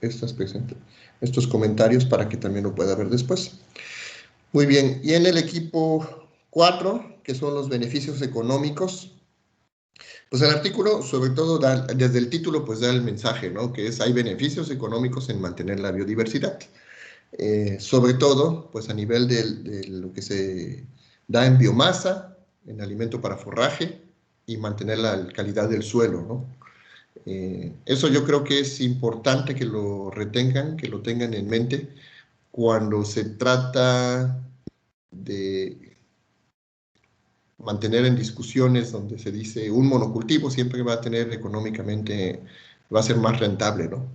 estos comentarios para que también lo pueda ver después. Muy bien, y en el equipo 4, que son los beneficios económicos, pues el artículo, sobre todo, desde el título, pues da el mensaje, ¿no? Que hay beneficios económicos en mantener la biodiversidad. Sobre todo, pues a nivel de lo que se da en biomasa, en alimento para forraje y mantener la calidad del suelo, ¿no? Eso yo creo que es importante que lo retengan, que lo tengan en mente cuando se trata de mantener en discusiones donde se dice un monocultivo siempre va a tener económicamente, va a ser más rentable, ¿no?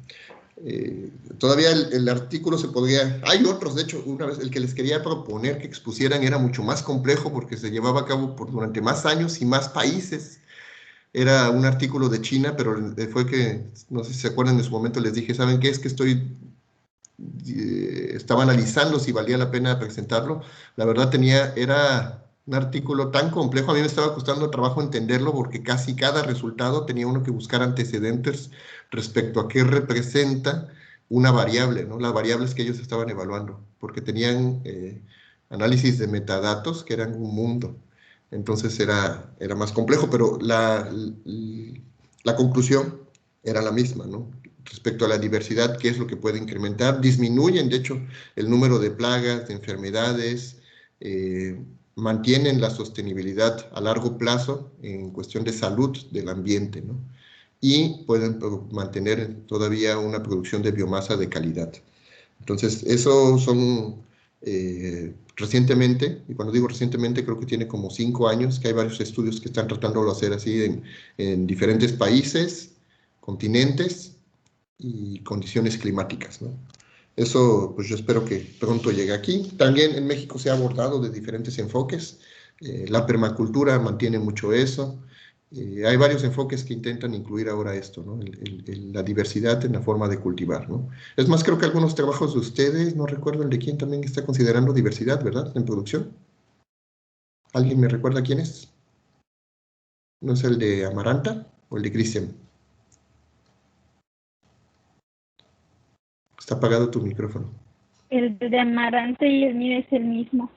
Todavía el artículo se podría, hay otros, de hecho, una vez el que les quería proponer que expusieran era mucho más complejo porque se llevaba a cabo durante más años y más países. Era un artículo de China, pero fue que, no sé si se acuerdan, en su momento les dije, ¿saben qué? Es que estaba analizando si valía la pena presentarlo. La verdad era un artículo tan complejo, a mí me estaba costando trabajo entenderlo porque casi cada resultado tenía uno que buscar antecedentes respecto a qué representa una variable, ¿no? Las variables que ellos estaban evaluando, porque tenían análisis de metadatos que eran un mundo. Entonces era más complejo, pero la conclusión era la misma, ¿no? Respecto a la diversidad, qué es lo que puede incrementar. Disminuyen, de hecho, el número de plagas, de enfermedades, mantienen la sostenibilidad a largo plazo en cuestión de salud del ambiente, ¿no? Y pueden mantener todavía una producción de biomasa de calidad. Entonces, eso son recientemente, y cuando digo recientemente creo que tiene como 5 años, que hay varios estudios que están tratando de hacer así en diferentes países, continentes y condiciones climáticas, ¿no? Eso, pues yo espero que pronto llegue aquí. También en México se ha abordado de diferentes enfoques. La permacultura mantiene mucho eso. Hay varios enfoques que intentan incluir ahora esto, ¿no? La diversidad en la forma de cultivar, ¿no? Es más, creo que algunos trabajos de ustedes, no recuerdo el de quién también está considerando diversidad, ¿verdad? En producción. ¿Alguien me recuerda quién es? ¿No es el de Amaranta o el de Cristian? Está apagado tu micrófono. El de Amarante y el mío es el mismo.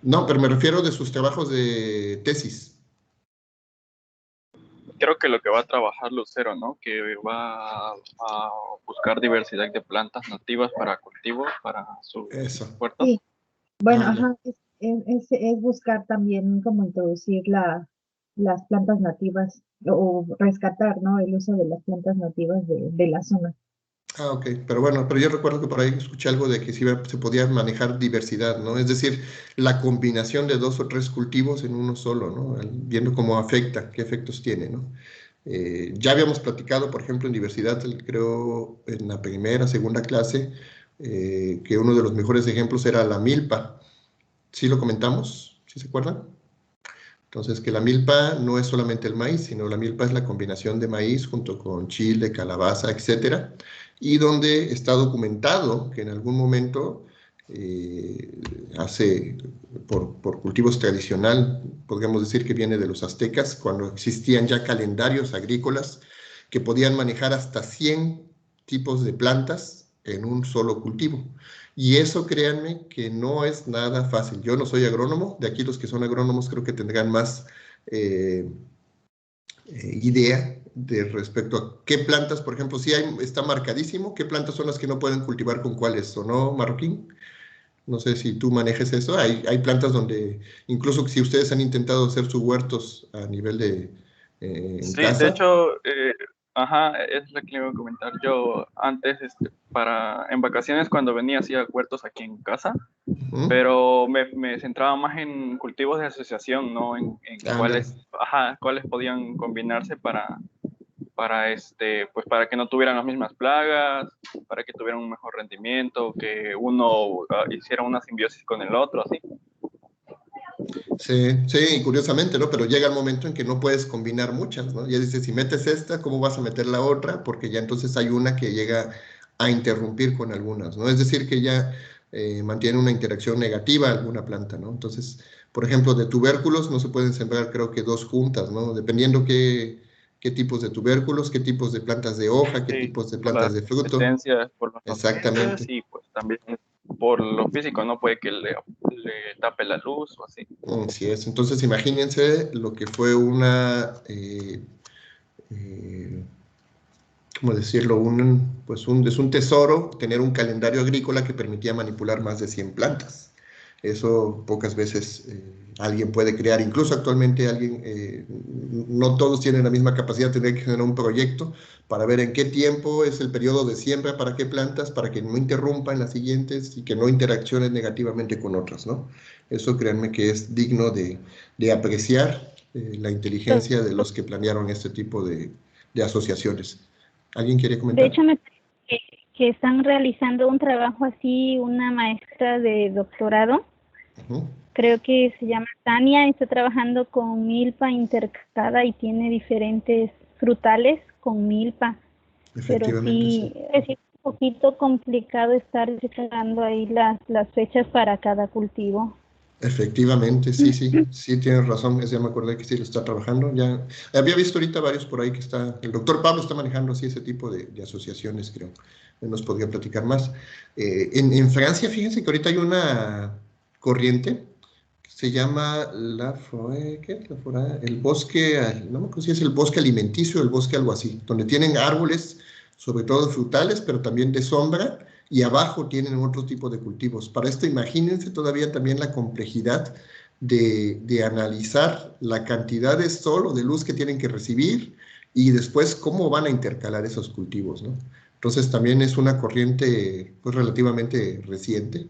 No, pero me refiero de sus trabajos de tesis. Creo que lo que va a trabajar Lucero, ¿no? Que va a buscar diversidad de plantas nativas para cultivo, para su huerto. Sí, bueno, ajá, es buscar también cómo introducir las plantas nativas o rescatar, ¿no? El uso de las plantas nativas de la zona. Ok, pero bueno, pero yo recuerdo que por ahí escuché algo de que se podía manejar diversidad, ¿no? Es decir, la combinación de 2 o 3 cultivos en uno solo, ¿no? Viendo cómo afecta, qué efectos tiene, ¿no? Ya habíamos platicado, por ejemplo, en diversidad, creo, en la primera, segunda clase, que uno de los mejores ejemplos era la milpa. ¿Sí lo comentamos? ¿Sí se acuerdan? Entonces, que la milpa no es solamente el maíz, sino la milpa es la combinación de maíz junto con chile, calabaza, etcétera, y donde está documentado que en algún momento, por cultivos tradicional, podríamos decir que viene de los aztecas, cuando existían ya calendarios agrícolas que podían manejar hasta 100 tipos de plantas en un solo cultivo. Y eso, créanme, que no es nada fácil. Yo no soy agrónomo, de aquí los que son agrónomos creo que tendrán más idea de respecto a qué plantas, por ejemplo, si está marcadísimo, qué plantas son las que no pueden cultivar con cuáles, ¿o no, Marroquín? No sé si tú manejes eso. Hay plantas donde, incluso si ustedes han intentado hacer sus huertos a nivel de en Sí, casa. de hecho, es lo que le iba a comentar. Yo antes, en vacaciones, cuando venía, hacía huertos aquí en casa, pero me centraba más en cultivos de asociación, ¿no? En cuáles podían combinarse pues para que no tuvieran las mismas plagas, para que tuvieran un mejor rendimiento, que uno hiciera una simbiosis con el otro, así. Sí, curiosamente, ¿no? Pero llega el momento en que no puedes combinar muchas, ¿no? Ya dices, si metes esta, ¿cómo vas a meter la otra? Porque ya entonces hay una que llega a interrumpir con algunas, ¿no? Es decir, que ya mantiene una interacción negativa alguna planta, ¿no? Entonces, por ejemplo, de tubérculos no se pueden sembrar, creo que 2 juntas, ¿no? Dependiendo qué qué tipos de tubérculos, qué tipos de plantas de hoja, qué Sí, tipos de por plantas las de fruto. resistencias, por los nutrientes Exactamente. y pues también por lo físico, no puede que le tape la luz o así. Así es. Entonces, imagínense lo que fue eh, ¿cómo decirlo? Es un tesoro tener un calendario agrícola que permitía manipular más de 100 plantas. Eso pocas veces alguien puede crear. Incluso actualmente no todos tienen la misma capacidad de tener que generar un proyecto para ver en qué tiempo es el periodo de siembra para qué plantas, para que no interrumpan las siguientes y que no interaccionen negativamente con otras, ¿no? Eso créanme que es digno de apreciar la inteligencia de los que planearon este tipo de asociaciones. ¿Alguien quiere De comentar? hecho, me parece que están realizando un trabajo así, una maestra de doctorado, Ujú. creo que se llama Tania, está trabajando con milpa intercalada y tiene diferentes frutales con milpa, pero Efectivamente, sí. sí es un poquito complicado estar checando ahí las fechas para cada cultivo. Efectivamente, sí, sí, sí tienes razón, ya me acordé que sí lo está trabajando, ya había visto ahorita varios por ahí que el doctor Pablo está manejando así ese tipo de asociaciones, creo, él nos podría platicar más. En Francia, fíjense que ahorita hay una corriente que se llama ¿qué es la forêt? El bosque, no me acuerdo si es el bosque alimenticio, el bosque algo así, donde tienen árboles, sobre todo frutales, pero también de sombra, y abajo tienen otro tipo de cultivos. Para esto imagínense todavía también la complejidad de analizar la cantidad de sol o de luz que tienen que recibir y después cómo van a intercalar esos cultivos, ¿no? Entonces también es una corriente pues, relativamente reciente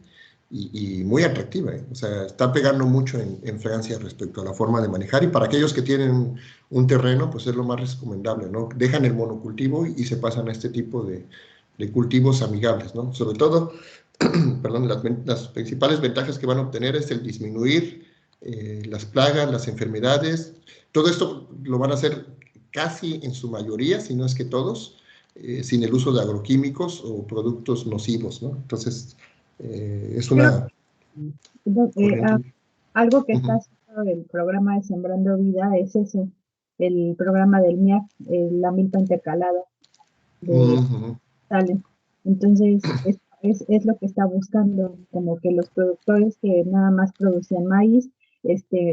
y muy atractiva, ¿eh? O sea, está pegando mucho en Francia respecto a la forma de manejar y para aquellos que tienen un terreno, pues es lo más recomendable, ¿no? Dejan el monocultivo y se pasan a este tipo de cultivos amigables, ¿no? Sobre todo, perdón, las principales ventajas que van a obtener es el disminuir las plagas, las enfermedades. Todo esto lo van a hacer casi en su mayoría, si no es que todos, sin el uso de agroquímicos o productos nocivos, ¿no? Entonces, es Creo una que corriente. algo que está Ujú, haciendo el programa de Sembrando Vida es ese, el programa del MIAC, la milpa intercalada de ujú, Salen. Entonces, es lo que está buscando, como que los productores que nada más producían maíz,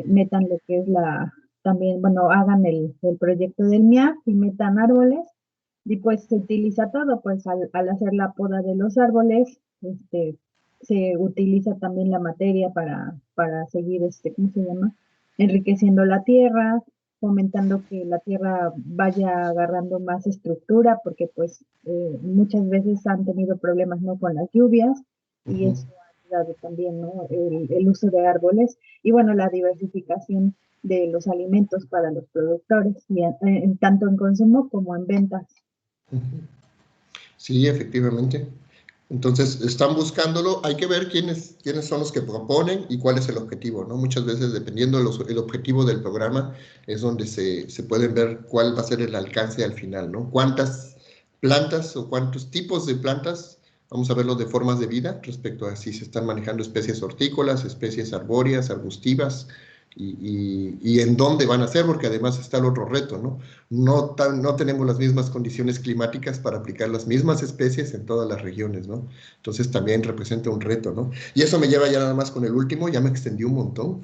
metan lo que es también, bueno, hagan el proyecto del MIAC y metan árboles, y pues se utiliza todo, pues al hacer la poda de los árboles, se utiliza también la materia para seguir, ¿cómo se llama? Enriqueciendo la tierra, fomentando que la tierra vaya agarrando más estructura, porque pues muchas veces han tenido problemas, ¿no? Con las lluvias, y ujú. eso ha ayudado también, ¿no? El uso de árboles y bueno, la diversificación de los alimentos para los productores, y tanto en consumo como en ventas. Sí, efectivamente. Entonces, están buscándolo. Hay que ver quiénes son los que proponen y cuál es el objetivo, ¿no? Muchas veces, dependiendo el objetivo del programa, es donde se pueden ver cuál va a ser el alcance al final, ¿no? Cuántas plantas o cuántos tipos de plantas, vamos a verlo de formas de vida respecto a si se están manejando especies hortícolas, especies arbóreas, arbustivas, y en dónde van a ser, porque además está el otro reto, ¿no? No tenemos las mismas condiciones climáticas para aplicar las mismas especies en todas las regiones, ¿no? Entonces también representa un reto, ¿no? Y eso me lleva ya nada más con el último, ya me extendí un montón,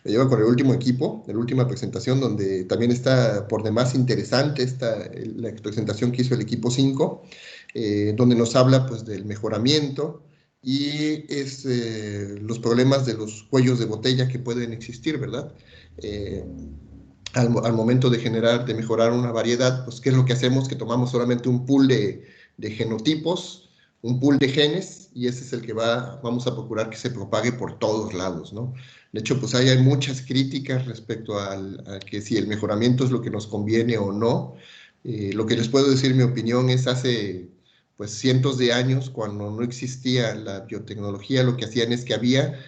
me lleva con el último equipo, la última presentación, donde también está por demás interesante la presentación que hizo el equipo 5, donde nos habla pues del mejoramiento y los problemas de los cuellos de botella que pueden existir, ¿verdad? Eh, al momento de mejorar una variedad, pues ¿qué es lo que hacemos? Que tomamos solamente un pool de genotipos, un pool de genes, y ese es el que vamos a procurar que se propague por todos lados, ¿no? De hecho, pues ahí hay muchas críticas respecto a que si el mejoramiento es lo que nos conviene o no. Lo que les puedo decir, mi opinión, es hace pues cientos de años, cuando no existía la biotecnología, lo que hacían es que había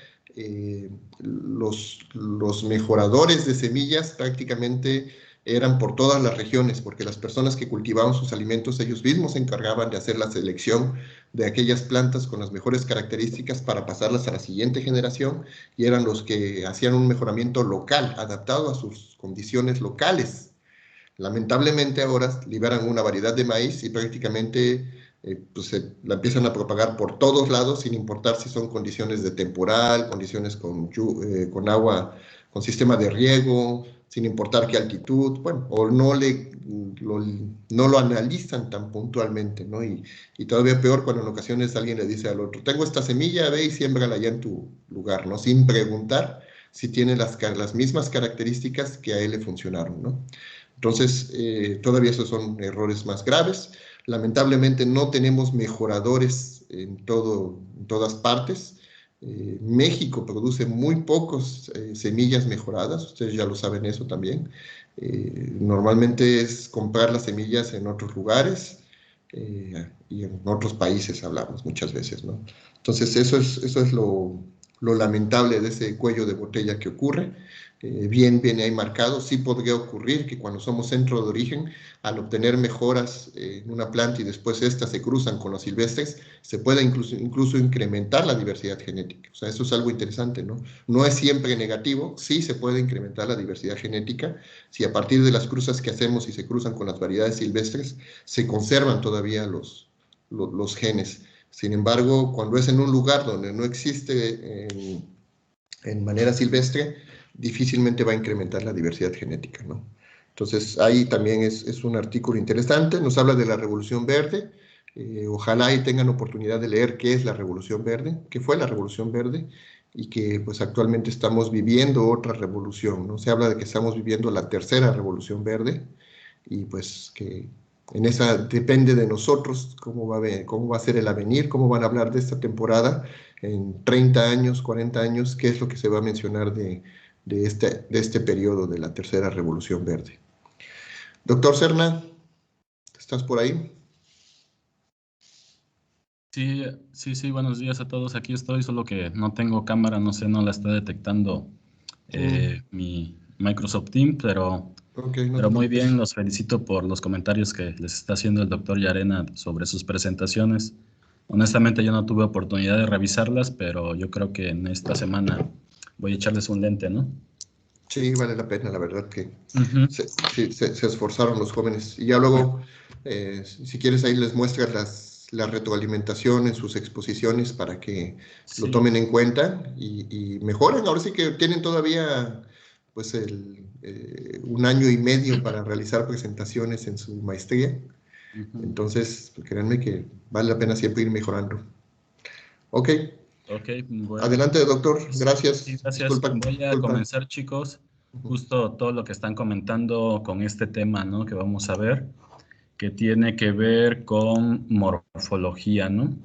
los mejoradores de semillas prácticamente eran por todas las regiones, porque las personas que cultivaban sus alimentos, ellos mismos se encargaban de hacer la selección de aquellas plantas con las mejores características para pasarlas a la siguiente generación, y eran los que hacían un mejoramiento local, adaptado a sus condiciones locales. lamentablemente ahora liberan una variedad de maíz y prácticamente pues la empiezan a propagar por todos lados, sin importar si son condiciones de temporal, condiciones con agua, con sistema de riego, sin importar qué altitud, bueno, o no lo analizan tan puntualmente, ¿no? Y todavía peor cuando en ocasiones alguien le dice al otro, tengo esta semilla, ve y siémbrala allá en tu lugar, ¿no? Sin preguntar si tiene las mismas características que a él le funcionaron, ¿no? Entonces, todavía esos son errores más graves. Lamentablemente no tenemos mejoradores en todas partes. México produce muy pocos semillas mejoradas, ustedes ya lo saben eso también. Normalmente es comprar las semillas en otros lugares y en otros países hablamos muchas veces, ¿no? Entonces eso es lo lamentable de ese cuello de botella que ocurre. Bien ahí marcado, sí podría ocurrir que cuando somos centro de origen, al obtener mejoras en una planta y después estas se cruzan con los silvestres, se pueda incluso incrementar la diversidad genética. O sea, eso es algo interesante, ¿no? No es siempre negativo, sí se puede incrementar la diversidad genética si a partir de las cruzas que hacemos y se cruzan con las variedades silvestres, se conservan todavía los genes. Sin embargo, cuando es en un lugar donde no existe en manera silvestre, difícilmente va a incrementar la diversidad genética, ¿no? Entonces, ahí también es un artículo interesante, nos habla de la Revolución Verde, ojalá y tengan oportunidad de leer qué es la Revolución Verde, qué fue la Revolución Verde, y que pues actualmente estamos viviendo otra revolución, ¿no? Se habla de que estamos viviendo la tercera Revolución Verde, y pues que en esa depende de nosotros cómo va a ser el avenir, cómo van a hablar de esta temporada en 30 años, 40 años, qué es lo que se va a mencionar de este periodo de la tercera revolución verde. Doctor Serna, ¿estás por ahí? Sí, buenos días a todos. Aquí estoy, solo que no tengo cámara, no sé, no la está detectando mi Microsoft Teams, pero muy bien, los felicito por los comentarios que les está haciendo el doctor Llarena sobre sus presentaciones. Honestamente yo no tuve oportunidad de revisarlas, pero yo creo que en esta semana voy a echarles un lente, ¿no? Sí, vale la pena, la verdad que se esforzaron los jóvenes. Y ya luego, si quieres, ahí les muestras la retroalimentación en sus exposiciones para que lo tomen en cuenta y mejoren. Ahora sí que tienen todavía pues un año y medio para realizar presentaciones en su maestría. Entonces, créanme que vale la pena siempre ir mejorando. Ok. Bueno. Adelante, doctor. Gracias. Sí, gracias. Voy a comenzar, chicos, justo todo lo que están comentando con este tema, ¿no? Que vamos a ver, que tiene que ver con morfología, ¿no?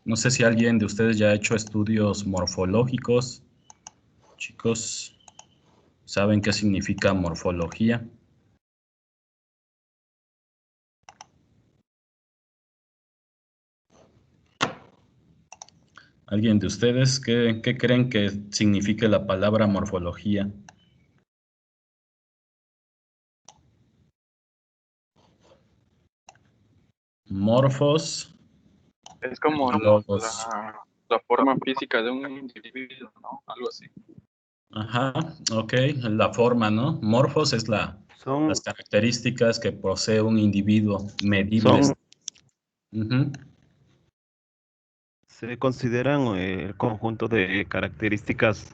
No sé si alguien de ustedes ya ha hecho estudios morfológicos. Chicos, ¿saben qué significa morfología? ¿Alguien de ustedes qué creen que signifique la palabra morfología? Morfos. Es como la forma física de un individuo, ¿no? Algo así. Ajá, ok, la forma, ¿no? Morfos es las características que posee un individuo medibles. Se consideran el conjunto de características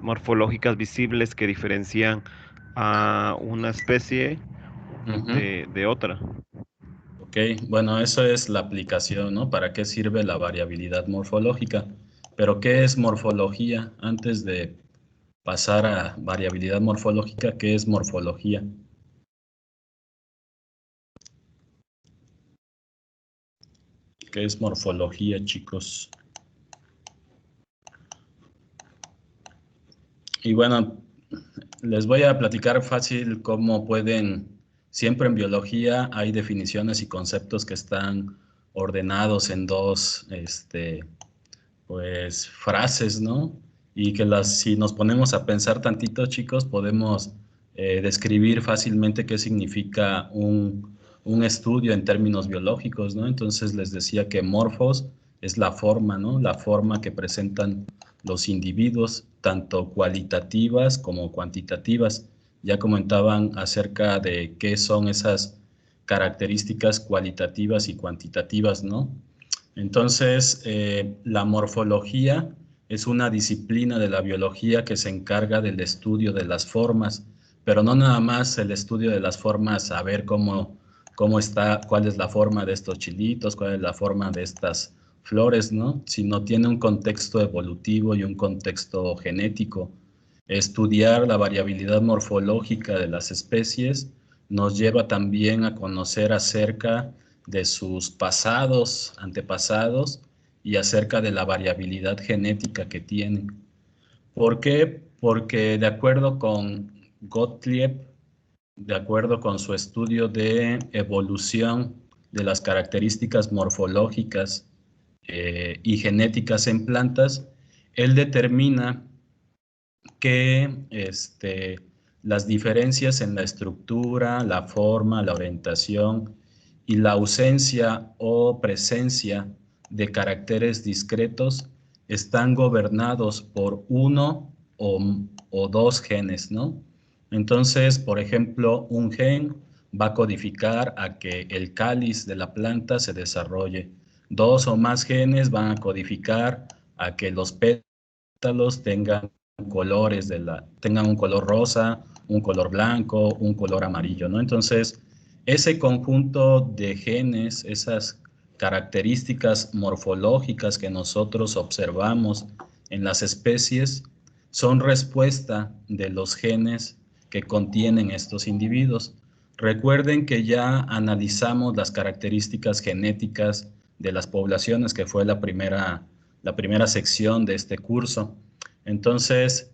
morfológicas visibles que diferencian a una especie de otra. Ok, bueno, eso es la aplicación, ¿no? ¿Para qué sirve la variabilidad morfológica? Pero, ¿qué es morfología? Antes de pasar a variabilidad morfológica, ¿qué es morfología? ¿Qué es morfología, chicos? Y bueno, les voy a platicar fácil cómo pueden, siempre en biología hay definiciones y conceptos que están ordenados en dos, pues, frases, ¿no? Y que si nos ponemos a pensar tantito, chicos, podemos describir fácilmente qué significa un estudio en términos biológicos, ¿no? Entonces les decía que morfos es la forma, ¿no? La forma que presentan los individuos, tanto cualitativas como cuantitativas. ya comentaban acerca de qué son esas características cualitativas y cuantitativas, ¿no? Entonces, la morfología es una disciplina de la biología que se encarga del estudio de las formas, pero no nada más el estudio de las formas, saber cómo está, cuál es la forma de estos chilitos, cuál es la forma de estas flores, ¿no? Sino tiene un contexto evolutivo y un contexto genético. Estudiar la variabilidad morfológica de las especies nos lleva también a conocer acerca de sus pasados, antepasados, y acerca de la variabilidad genética que tienen. ¿Por qué? Porque de acuerdo con Gottlieb, de acuerdo con su estudio de evolución de las características morfológicas y genéticas en plantas, él determina que las diferencias en la estructura, la forma, la orientación y la ausencia o presencia de caracteres discretos están gobernados por uno o dos genes, ¿no? Entonces, por ejemplo, un gen va a codificar a que el cáliz de la planta se desarrolle. Dos o más genes van a codificar a que los pétalos tengan tengan un color rosa, un color blanco, un color amarillo, ¿no? Entonces, ese conjunto de genes, esas características morfológicas que nosotros observamos en las especies, son respuesta de los genes que contienen estos individuos. Recuerden que ya analizamos las características genéticas de las poblaciones, que fue la primera sección de este curso. Entonces,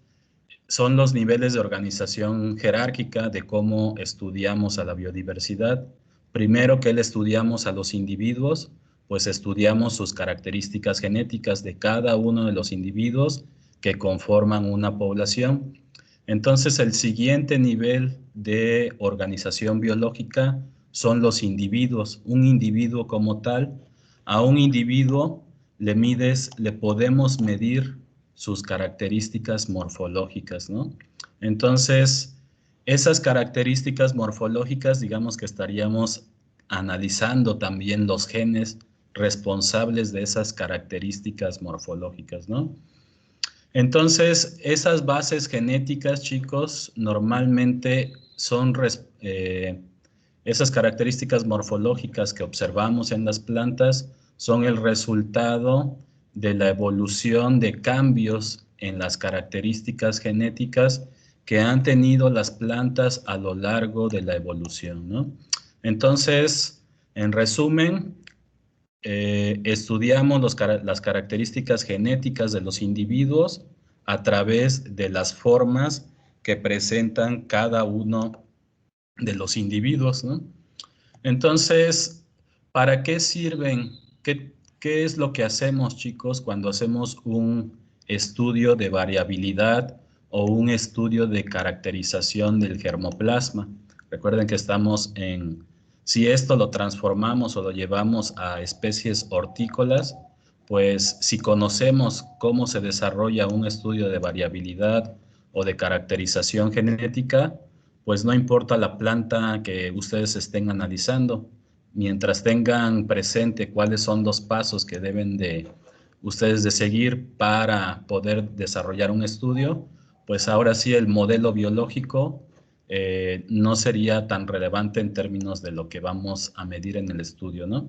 son los niveles de organización jerárquica de cómo estudiamos a la biodiversidad. Primero que estudiamos a los individuos, pues estudiamos sus características genéticas de cada uno de los individuos que conforman una población. Entonces, el siguiente nivel de organización biológica son los individuos. Un individuo como tal, a un individuo le podemos medir sus características morfológicas, ¿no? Entonces, esas características morfológicas, digamos que estaríamos analizando también los genes responsables de esas características morfológicas, ¿no? Entonces, esas bases genéticas, chicos, normalmente son esas características morfológicas que observamos en las plantas son el resultado de la evolución de cambios en las características genéticas que han tenido las plantas a lo largo de la evolución, ¿no? Entonces, en resumen, estudiamos las características genéticas de los individuos a través de las formas que presentan cada uno de los individuos, ¿no? Entonces, ¿para qué sirven? ¿Qué es lo que hacemos, chicos, cuando hacemos un estudio de variabilidad o un estudio de caracterización del germoplasma? Recuerden que estamos si esto lo transformamos o lo llevamos a especies hortícolas, pues si conocemos cómo se desarrolla un estudio de variabilidad o de caracterización genética, pues no importa la planta que ustedes estén analizando, mientras tengan presente cuáles son los pasos que deben ustedes de seguir para poder desarrollar un estudio, pues ahora sí el modelo biológico no sería tan relevante en términos de lo que vamos a medir en el estudio, ¿no?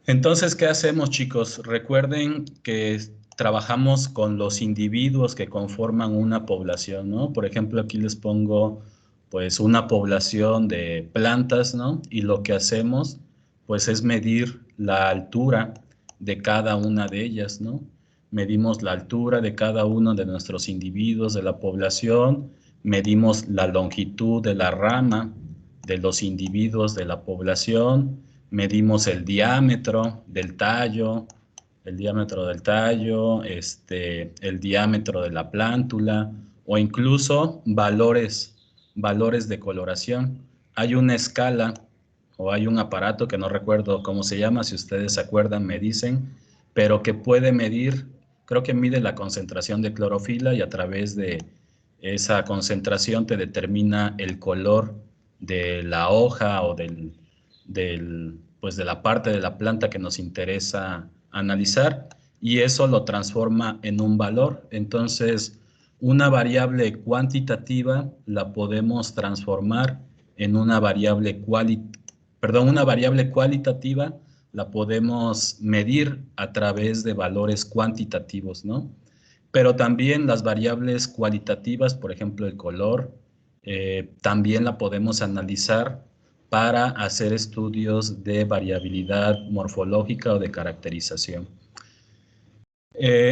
Entonces, ¿qué hacemos, chicos? Recuerden que trabajamos con los individuos que conforman una población, ¿no? Por ejemplo, aquí les pongo pues una población de plantas, ¿no? Y lo que hacemos pues es medir la altura de cada una de ellas, ¿no? Medimos la altura de cada uno de nuestros individuos de la población, medimos la longitud de la rama de los individuos de la población, medimos el diámetro del tallo, el diámetro de la plántula o incluso valores de coloración. Hay una escala o hay un aparato que no recuerdo cómo se llama, si ustedes se acuerdan me dicen, pero que puede medir, creo que mide la concentración de clorofila y a través de esa concentración te determina el color de la hoja o pues de la parte de la planta que nos interesa analizar, y eso lo transforma en un valor. Entonces, una variable cuantitativa la podemos transformar en una variable cualitativa la podemos medir a través de valores cuantitativos, ¿no? Pero también las variables cualitativas, por ejemplo, el color, también la podemos analizar para hacer estudios de variabilidad morfológica o de caracterización.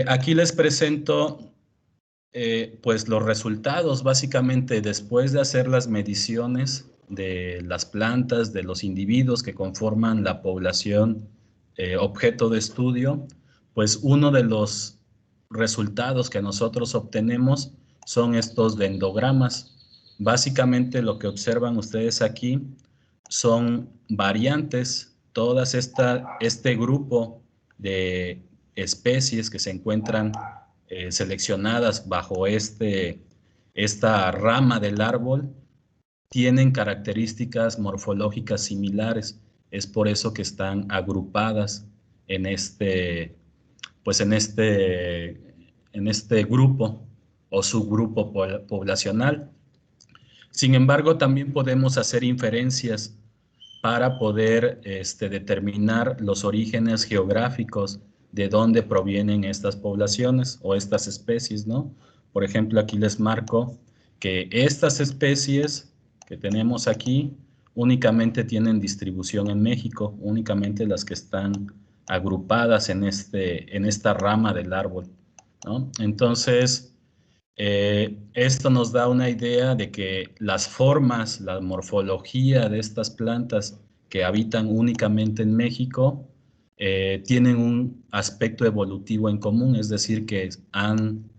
Aquí les presento pues los resultados, básicamente después de hacer las mediciones de las plantas, de los individuos que conforman la población objeto de estudio, pues uno de los resultados que nosotros obtenemos son estos dendrogramas. Básicamente lo que observan ustedes aquí son variantes, todas este grupo de especies que se encuentran seleccionadas bajo esta rama del árbol tienen características morfológicas similares. Es por eso que están agrupadas en este grupo o subgrupo poblacional. Sin embargo, también podemos hacer inferencias para poder determinar los orígenes geográficos de dónde provienen estas poblaciones o estas especies, ¿no? Por ejemplo, aquí les marco que estas especies que tenemos aquí únicamente tienen distribución en México, únicamente las que están agrupadas en esta rama del árbol, ¿no? Entonces, esto nos da una idea de que las formas, la morfología de estas plantas que habitan únicamente en México tienen un aspecto evolutivo en común, es decir, que han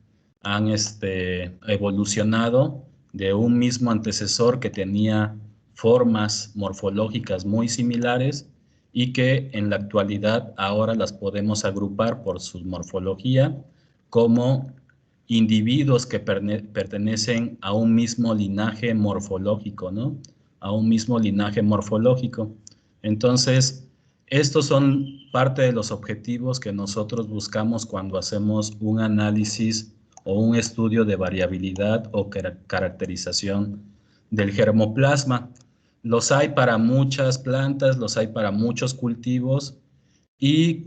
evolucionado de un mismo antecesor que tenía formas morfológicas muy similares y que en la actualidad ahora las podemos agrupar por su morfología como individuos que pertenecen a un mismo linaje morfológico, ¿no? A un mismo linaje morfológico. Entonces, estos son parte de los objetivos que nosotros buscamos cuando hacemos un análisis o un estudio de variabilidad o caracterización del germoplasma. Los hay para muchas plantas, los hay para muchos cultivos. ¿Y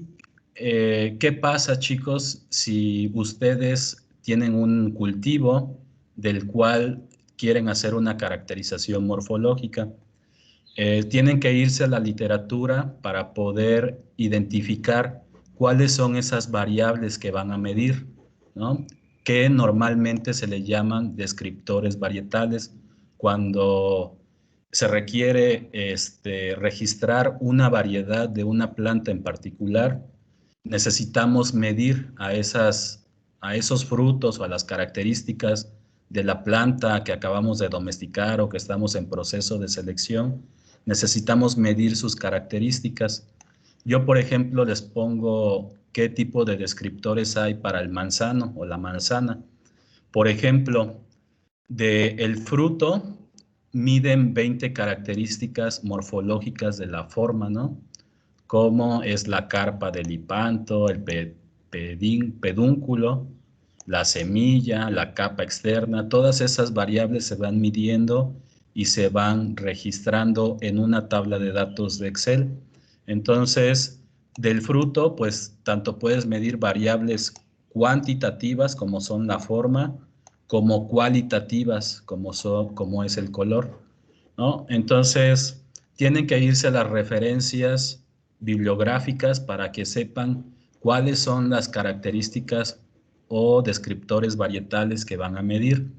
qué pasa, chicos, si ustedes tienen un cultivo del cual quieren hacer una caracterización morfológica? Tienen que irse a la literatura para poder identificar cuáles son esas variables que van a medir, ¿no? Que normalmente se le llaman descriptores varietales. Cuando se requiere registrar una variedad de una planta en particular, necesitamos medir a esos frutos o a las características de la planta que acabamos de domesticar o que estamos en proceso de selección. Necesitamos medir sus características. Yo, por ejemplo, les pongo qué tipo de descriptores hay para el manzano o la manzana. Por ejemplo, del fruto miden 20 características morfológicas de la forma, ¿no? Como es la carpa del hipanto, el pedúnculo, la semilla, la capa externa. Todas esas variables se van midiendo y se van registrando en una tabla de datos de Excel. Entonces, del fruto, pues tanto puedes medir variables cuantitativas como son la forma, como cualitativas como es el color, ¿no? Entonces, tienen que irse a las referencias bibliográficas para que sepan cuáles son las características o descriptores varietales que van a medir.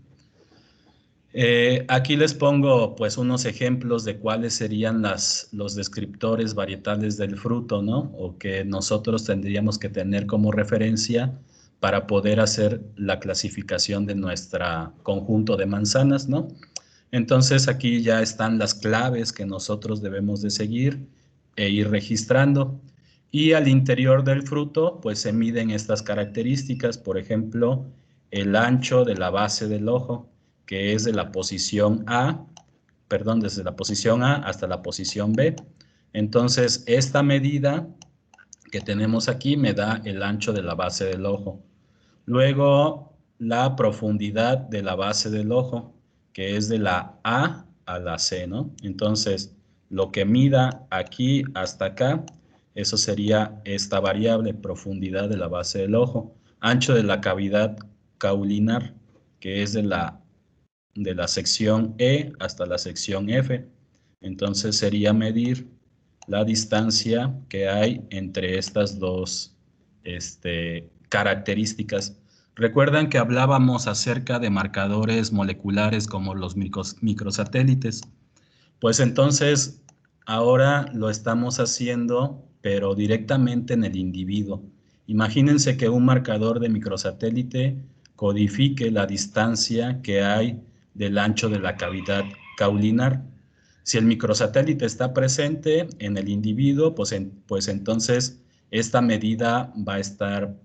Aquí les pongo pues unos ejemplos de cuáles serían los descriptores varietales del fruto, ¿no? O que nosotros tendríamos que tener como referencia para poder hacer la clasificación de nuestro conjunto de manzanas, ¿no? Entonces aquí ya están las claves que nosotros debemos de seguir e ir registrando. Y al interior del fruto pues se miden estas características, por ejemplo, el ancho de la base del ojo, que es de la posición A, perdón, desde la posición A hasta la posición B. Entonces, esta medida que tenemos aquí me da el ancho de la base del ojo. Luego, la profundidad de la base del ojo, que es de la A a la C, ¿no? Entonces, lo que mida aquí hasta acá, eso sería esta variable, profundidad de la base del ojo. Ancho de la cavidad caulinar, que es de la sección E hasta la sección F. Entonces, sería medir la distancia que hay entre estas dos características. Recuerdan que hablábamos acerca de marcadores moleculares como los microsatélites. Pues entonces, ahora lo estamos haciendo, pero directamente en el individuo. Imagínense que un marcador de microsatélite codifique la distancia que hay del ancho de la cavidad caulinar. Si el microsatélite está presente en el individuo, pues entonces esta medida va a estar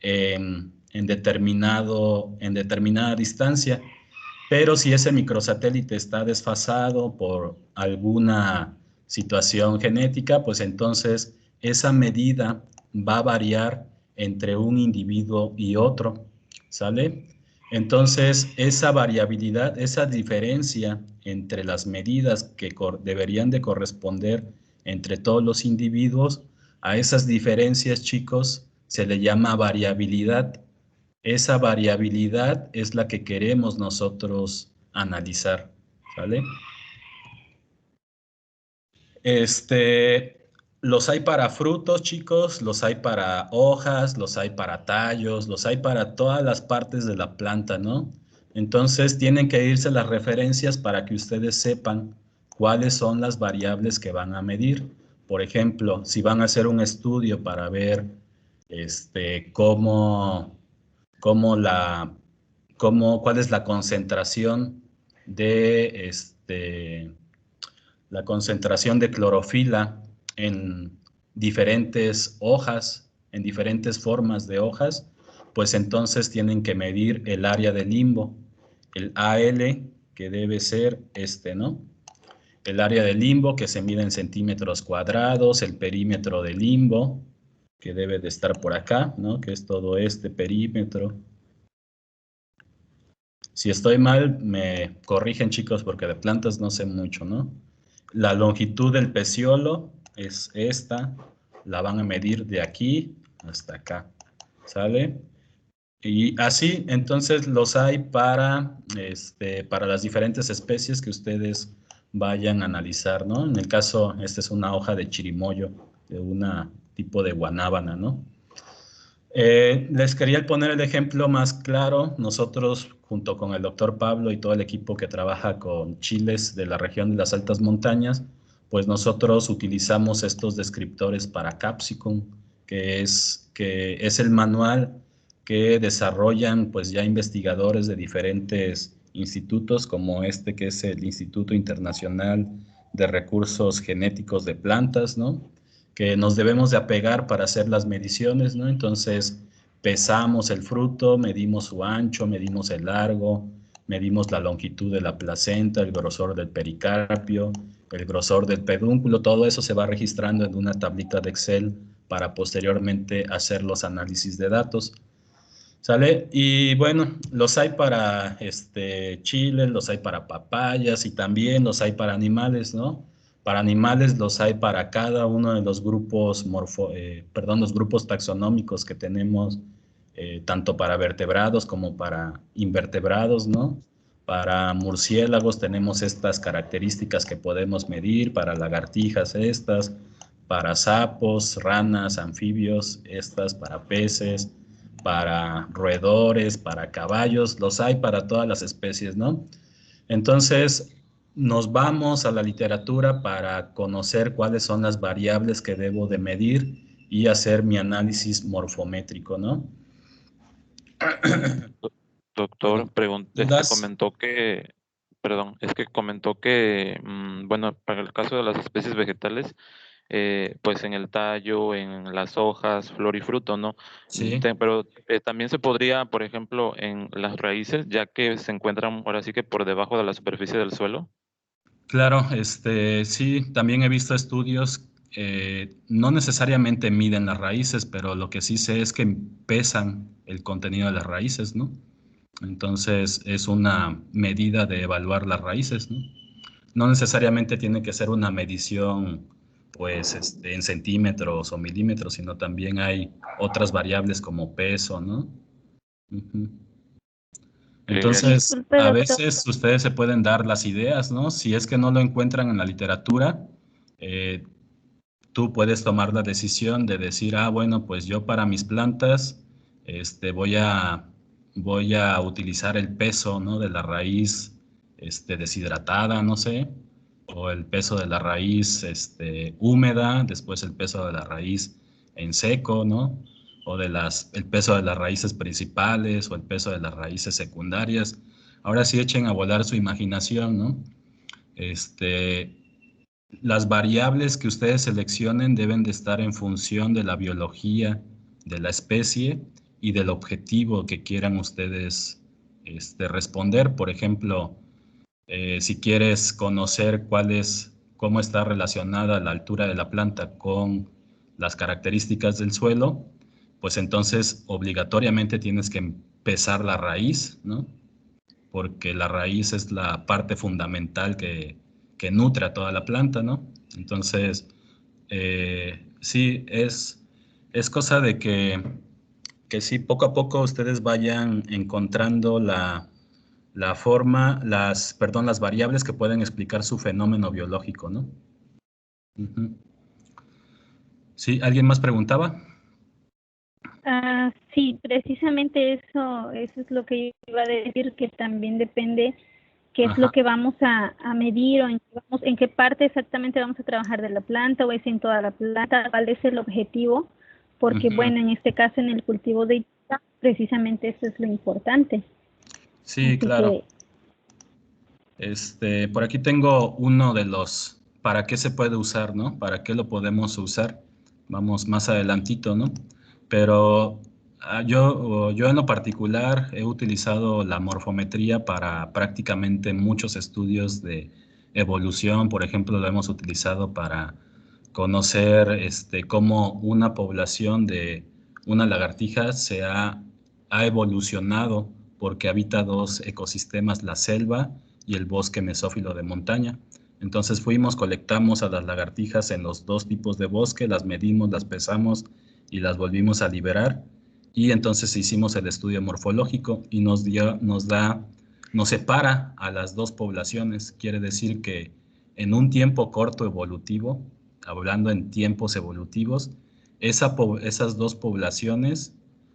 en determinada distancia. Pero si ese microsatélite está desfasado por alguna situación genética, pues entonces esa medida va a variar entre un individuo y otro, ¿sale? Entonces, esa variabilidad, esa diferencia entre las medidas que deberían de corresponder entre todos los individuos, a esas diferencias, chicos, se le llama variabilidad. Esa variabilidad es la que queremos nosotros analizar, ¿vale? Los hay para frutos, chicos, los hay para hojas, los hay para tallos, los hay para todas las partes de la planta, ¿no? Entonces tienen que irse las referencias para que ustedes sepan cuáles son las variables que van a medir. Por ejemplo, si van a hacer un estudio para ver cuál es la concentración de clorofila en diferentes hojas, en diferentes formas de hojas, pues entonces tienen que medir el área de limbo, el AL, que debe ser ¿no? El área de limbo, que se mide en centímetros cuadrados, el perímetro de limbo, que debe de estar por acá, ¿no? Que es todo este perímetro. Si estoy mal, me corrigen, chicos, porque de plantas no sé mucho, ¿no? La longitud del peciolo es esta, la van a medir de aquí hasta acá, ¿sale? Y así, entonces, los hay para las diferentes especies que ustedes vayan a analizar, ¿no? En el caso, esta es una hoja de chirimoyo, de un tipo de guanábana, ¿no? Les quería poner el ejemplo más claro. Nosotros, junto con el doctor Pablo y todo el equipo que trabaja con chiles de la región de las altas montañas, pues nosotros utilizamos estos descriptores para Capsicum, que es el manual que desarrollan pues ya investigadores de diferentes institutos, como que es el Instituto Internacional de Recursos Genéticos de Plantas, ¿no? Que nos debemos de apegar para hacer las mediciones, ¿no? Entonces, pesamos el fruto, medimos su ancho, medimos el largo, medimos la longitud de la placenta, el grosor del pericarpio, el grosor del pedúnculo, todo eso se va registrando en una tablita de Excel para posteriormente hacer los análisis de datos. ¿Sale? Y bueno, los hay para chiles, los hay para papayas y también los hay para animales, ¿no? Para animales los hay para cada uno de los grupos los grupos taxonómicos que tenemos, tanto para vertebrados como para invertebrados, ¿no? Para murciélagos tenemos estas características que podemos medir, para lagartijas estas, para sapos, ranas, anfibios, estas para peces, para roedores, para caballos, los hay para todas las especies, ¿no? Entonces, nos vamos a la literatura para conocer cuáles son las variables que debo de medir y hacer mi análisis morfométrico, ¿no? Doctor, comentó que, bueno, para el caso de las especies vegetales, pues en el tallo, en las hojas, flor y fruto, ¿no? Sí. Pero también se podría, por ejemplo, en las raíces, ya que se encuentran ahora sí que por debajo de la superficie del suelo. Claro, sí, también he visto estudios, no necesariamente miden las raíces, pero lo que sí sé es que pesan el contenido de las raíces, ¿no? Entonces es una medida de evaluar las raíces, ¿no? No necesariamente tiene que ser una medición, pues, en centímetros o milímetros, sino también hay otras variables como peso, ¿no? Ujú. Entonces, Disculpe, a doctor. veces ustedes se pueden dar las ideas, ¿no? Si es que no lo encuentran en la literatura, eh, tú puedes tomar la decisión de decir, bueno, pues yo para mis plantas, voy a utilizar el peso, ¿no? De la raíz, deshidratada, no sé, o el peso de la raíz, húmeda, después el peso de la raíz en seco, ¿no? O el peso de las raíces principales o el peso de las raíces secundarias. Ahora sí echen a volar su imaginación, ¿no? Las variables que ustedes seleccionen deben de estar en función de la biología de la especie y del objetivo que quieran ustedes responder. Por ejemplo, si quieres conocer cómo está relacionada la altura de la planta con las características del suelo, pues entonces obligatoriamente tienes que pesar la raíz, ¿no? Porque la raíz es la parte fundamental que nutre a toda la planta, ¿no? Entonces, sí, es cosa de que sí, poco a poco ustedes vayan encontrando la forma, las variables que pueden explicar su fenómeno biológico, ¿no? Uh-huh. Sí, ¿alguien más preguntaba? Sí, precisamente eso es lo que yo iba a decir, que también depende qué es lo que vamos a medir o en qué parte exactamente vamos a trabajar de la planta o es en toda la planta, cuál es el objetivo, porque bueno, en este caso en el cultivo de yuca, precisamente eso es lo importante. Sí, así claro. Por aquí tengo uno de los para qué se puede usar, ¿no? ¿Para qué lo podemos usar? Vamos más adelantito, ¿no? Pero yo en lo particular he utilizado la morfometría para prácticamente muchos estudios de evolución. Por ejemplo, lo hemos utilizado para conocer cómo una población de una lagartija ha evolucionado porque habita dos ecosistemas, la selva y el bosque mesófilo de montaña. Entonces colectamos a las lagartijas en los dos tipos de bosque, las medimos, las pesamos y las volvimos a liberar. Y entonces hicimos el estudio morfológico y nos separa a las dos poblaciones. Quiere decir que en un tiempo corto evolutivo, hablando en tiempos evolutivos, esas dos poblaciones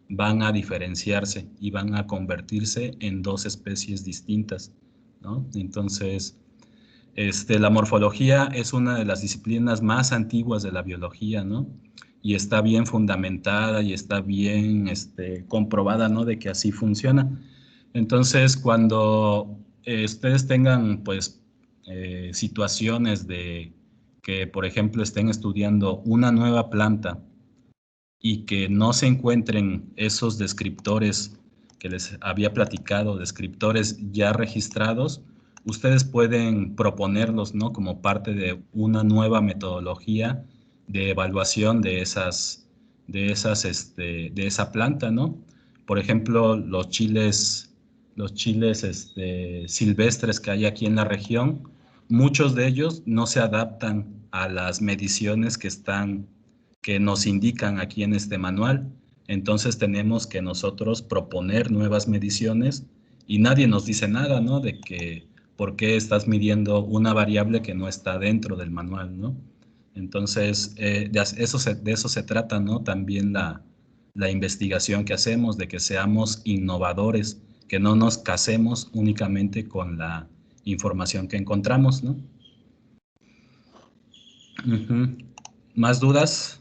van a diferenciarse y van a convertirse en dos especies distintas, ¿no? Entonces, la morfología es una de las disciplinas más antiguas de la biología, ¿no? Y está bien fundamentada y está bien comprobada, ¿no? De que así funciona. Entonces, cuando ustedes tengan, pues, situaciones de que, por ejemplo, estén estudiando una nueva planta y que no se encuentren esos descriptores que les había platicado, descriptores ya registrados, ustedes pueden proponerlos, ¿no? Como parte de una nueva metodología de evaluación de esa planta, ¿no? Por ejemplo, los chiles silvestres que hay aquí en la región, muchos de ellos no se adaptan a las mediciones que nos indican aquí en este manual. Entonces tenemos que nosotros proponer nuevas mediciones y nadie nos dice nada, ¿no? De que por qué estás midiendo una variable que no está dentro del manual, ¿no? Entonces, de eso se trata, ¿no? También la investigación que hacemos, de que seamos innovadores, que no nos casemos únicamente con la información que encontramos, ¿no? Uh-huh. ¿Más dudas?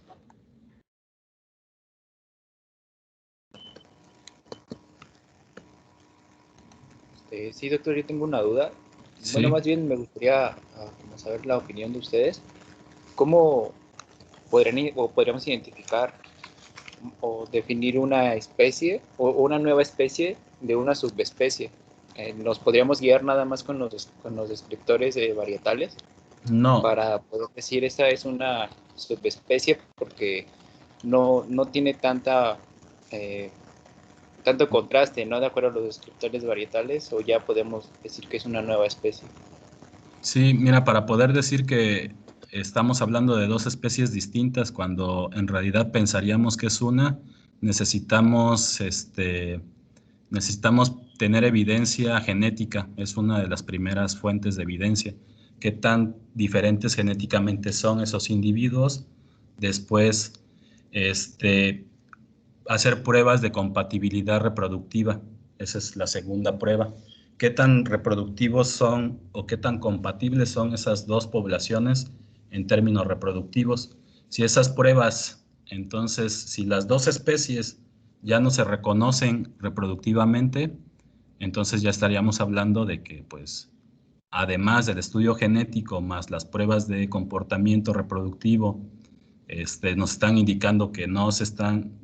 Sí, doctor, yo tengo una duda. Sí. Bueno, más bien me gustaría saber la opinión de ustedes. ¿Cómo podríamos identificar o definir una especie o una nueva especie de una subespecie. ¿Nos podríamos guiar nada más con los descriptores varietales? No. Para poder decir esta es una subespecie porque no tiene tanto contraste, ¿no? De acuerdo a los descriptores varietales, o ya podemos decir que es una nueva especie. Sí, mira, para poder decir que estamos hablando de dos especies distintas cuando en realidad pensaríamos que es una, necesitamos tener evidencia genética, es una de las primeras fuentes de evidencia. Qué tan diferentes genéticamente son esos individuos. Después, hacer pruebas de compatibilidad reproductiva, esa es la segunda prueba. ¿Qué tan reproductivos son o qué tan compatibles son esas dos poblaciones en términos reproductivos? Si esas pruebas, entonces, si las dos especies ya no se reconocen reproductivamente, entonces ya estaríamos hablando de que, pues, además del estudio genético más las pruebas de comportamiento reproductivo, nos están indicando que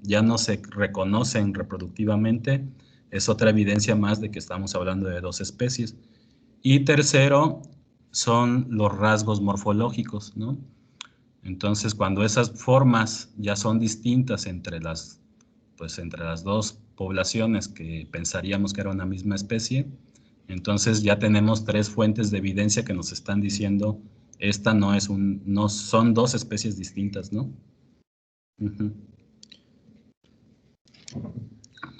ya no se reconocen reproductivamente, es otra evidencia más de que estamos hablando de dos especies. Y tercero, son los rasgos morfológicos, ¿no? Entonces, cuando esas formas ya son distintas entre las dos poblaciones que pensaríamos que era una misma especie, entonces ya tenemos tres fuentes de evidencia que nos están diciendo esta no son dos especies distintas, ¿no?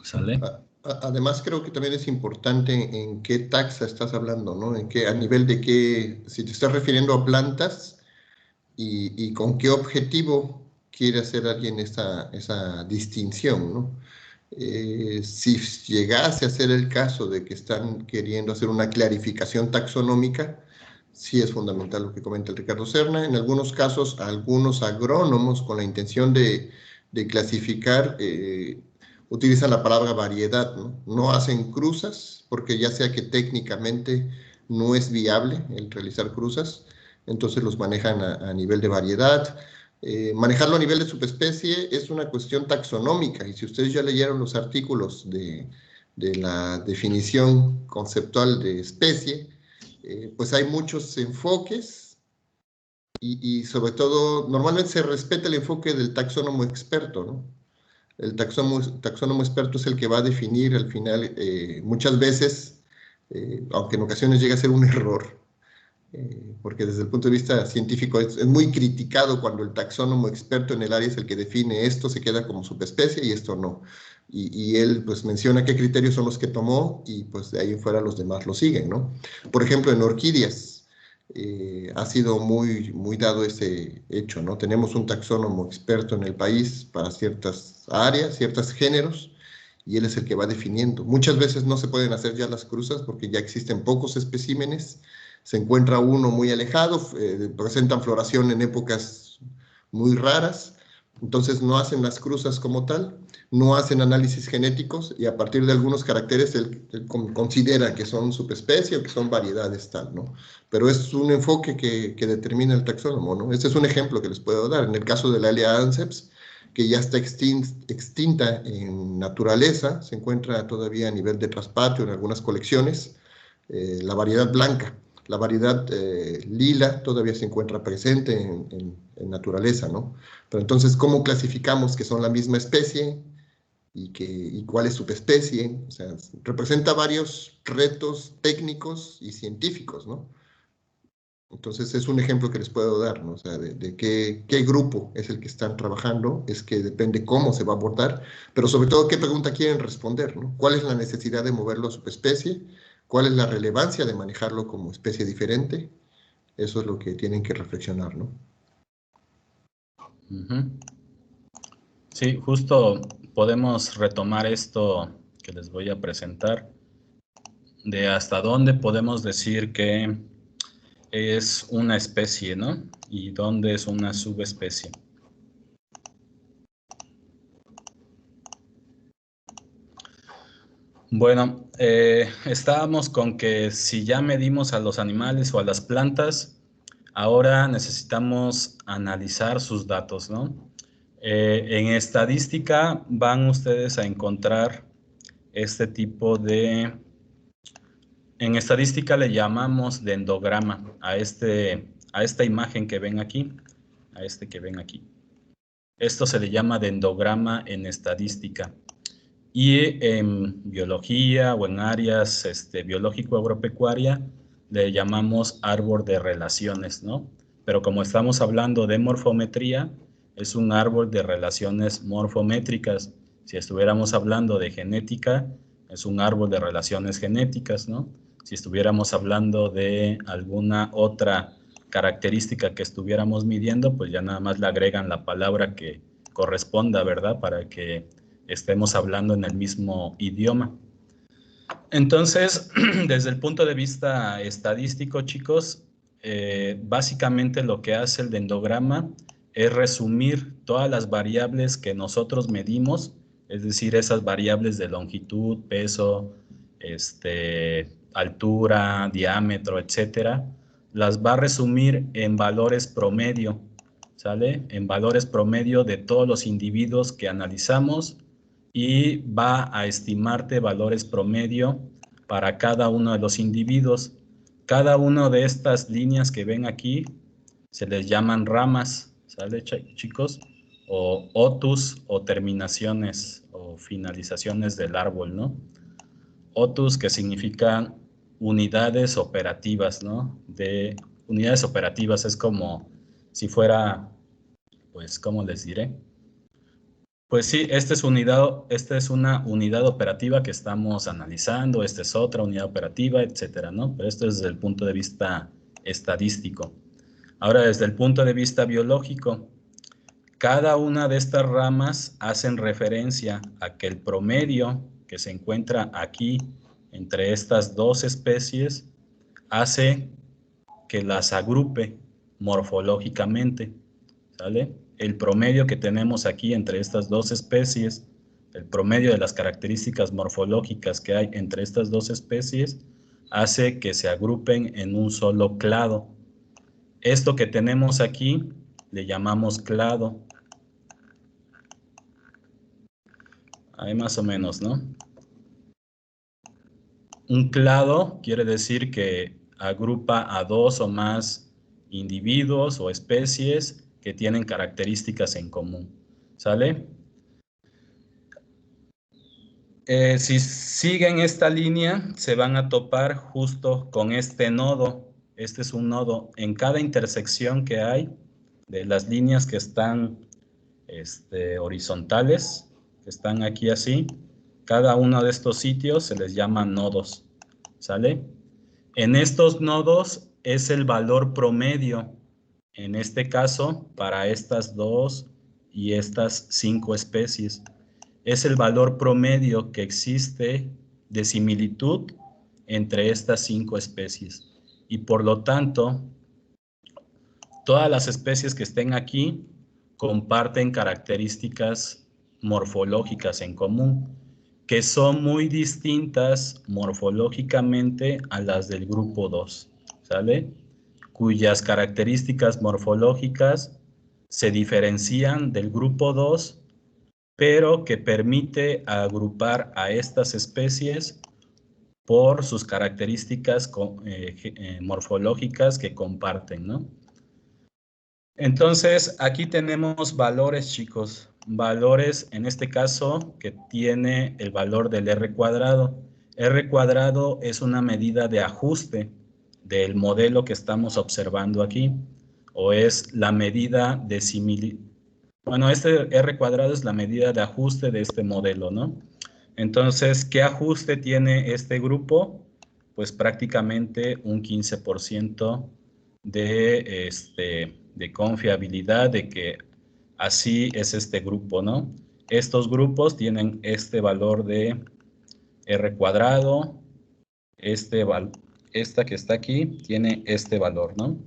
¿Sale? Además, creo que también es importante en qué taxa estás hablando, ¿no? A nivel de qué, si te estás refiriendo a plantas y con qué objetivo quiere hacer alguien esa distinción, ¿no? Si llegase a ser el caso de que están queriendo hacer una clarificación taxonómica, sí es fundamental lo que comenta el Ricardo Serna. En algunos casos, algunos agrónomos con la intención de clasificar utilizan la palabra variedad, ¿no? No hacen cruzas porque ya sea que técnicamente no es viable el realizar cruzas, entonces los manejan a nivel de variedad. Manejarlo a nivel de subespecie es una cuestión taxonómica, y si ustedes ya leyeron los artículos de la definición conceptual de especie, pues hay muchos enfoques y sobre todo, normalmente se respeta el enfoque del taxónomo experto, ¿no? El taxónomo experto es el que va a definir al final, muchas veces, aunque en ocasiones llega a ser un error, porque desde el punto de vista científico es muy criticado cuando el taxónomo experto en el área es el que define esto, se queda como subespecie y esto no. Y él pues menciona qué criterios son los que tomó y pues de ahí en fuera los demás lo siguen, ¿no? Por ejemplo, en orquídeas ha sido muy dado ese hecho, ¿no? Tenemos un taxónomo experto en el país para ciertas áreas, ciertos géneros, y él es el que va definiendo. Muchas veces no se pueden hacer ya las cruzas porque ya existen pocos especímenes, se encuentra uno muy alejado, presentan floración en épocas muy raras, entonces no hacen las cruzas como tal, no hacen análisis genéticos y a partir de algunos caracteres él considera que son subespecie o que son variedades tal, ¿no? Pero es un enfoque que determina el taxónomo, ¿no? Este es un ejemplo que les puedo dar. En el caso de la Alea anceps, que ya está extinta en naturaleza, se encuentra todavía a nivel de traspatio en algunas colecciones, la variedad blanca. La variedad lila todavía se encuentra presente en naturaleza, ¿no? Pero entonces, ¿cómo clasificamos que son la misma especie y cuál es subespecie? O sea, representa varios retos técnicos y científicos, ¿no? Entonces, es un ejemplo que les puedo dar, ¿no? O sea, de qué grupo es el que están trabajando, es que depende cómo se va a abordar, pero sobre todo qué pregunta quieren responder, ¿no? ¿Cuál es la necesidad de moverlo a subespecie? ¿Cuál es la relevancia de manejarlo como especie diferente? Eso es lo que tienen que reflexionar, ¿no? Sí, justo podemos retomar esto que les voy a presentar, de hasta dónde podemos decir que es una especie, ¿no? Y dónde es una subespecie. Bueno, estábamos con que si ya medimos a los animales o a las plantas, Ahora necesitamos analizar sus datos, ¿no? En estadística van ustedes a encontrar este tipo de... En estadística le llamamos dendrograma a esta imagen que ven aquí, a este que ven aquí. Esto se le llama dendrograma en estadística. Y en biología o en áreas biológico-agropecuaria le llamamos árbol de relaciones, ¿no? Pero como estamos hablando de morfometría, es un árbol de relaciones morfométricas. Si estuviéramos hablando de genética, es un árbol de relaciones genéticas, ¿no? Si estuviéramos hablando de alguna otra característica que estuviéramos midiendo, pues ya nada más le agregan la palabra que corresponda, ¿verdad? Para que estemos hablando en el mismo idioma. Entonces, desde el punto de vista estadístico, chicos, básicamente lo que hace el dendrograma es resumir todas las variables que nosotros medimos, es decir, esas variables de longitud, peso, altura, diámetro, etcétera, las va a resumir en valores promedio, ¿sale? En valores promedio de todos los individuos que analizamos, y va a estimarte valores promedio para cada uno de los individuos. Cada una de estas líneas que ven aquí se les llaman ramas, ¿sale, chicos? O otus, o terminaciones o finalizaciones del árbol, ¿no? Otus, que significan unidades operativas, ¿no? De unidades operativas es como si fuera, pues, ¿cómo les diré? Pues sí, esta es una unidad operativa que estamos analizando, esta es otra unidad operativa, etcétera, ¿no? Pero esto es desde el punto de vista estadístico. Ahora, desde el punto de vista biológico, cada una de estas ramas hacen referencia a que el promedio que se encuentra aquí entre estas dos especies hace que las agrupe morfológicamente, ¿sale? El promedio que tenemos aquí entre estas dos especies, el promedio de las características morfológicas que hay entre estas dos especies, hace que se agrupen en un solo clado. Esto que tenemos aquí le llamamos clado. Ahí más o menos, ¿no? Un clado quiere decir que agrupa a dos o más individuos o especies que tienen características en común, ¿sale? Si siguen esta línea, se van a topar justo con este nodo. Este es un nodo. En cada intersección que hay de las líneas que están horizontales, que están aquí así, cada uno de estos sitios se les llama nodos, ¿sale? En estos nodos es el valor promedio, en este caso, para estas 2 y estas 5 especies. Es el valor promedio que existe de similitud entre estas 5 especies. Y por lo tanto, todas las especies que estén aquí comparten características morfológicas en común, que son muy distintas morfológicamente a las del grupo 2, ¿sale? Cuyas características morfológicas se diferencian del grupo 2, pero que permite agrupar a estas especies por sus características morfológicas que comparten, ¿no? Entonces, aquí tenemos valores, chicos. Valores, en este caso, que tiene el valor del R cuadrado. R cuadrado es una medida de ajuste del modelo que estamos observando aquí, o es la medida de similitud. Bueno, este R cuadrado es la medida de ajuste de este modelo, ¿no? Entonces, ¿qué ajuste tiene este grupo? Pues prácticamente un 15% de confiabilidad de que así es este grupo, ¿no? Estos grupos tienen este valor de R cuadrado, esta que está aquí tiene este valor, ¿no?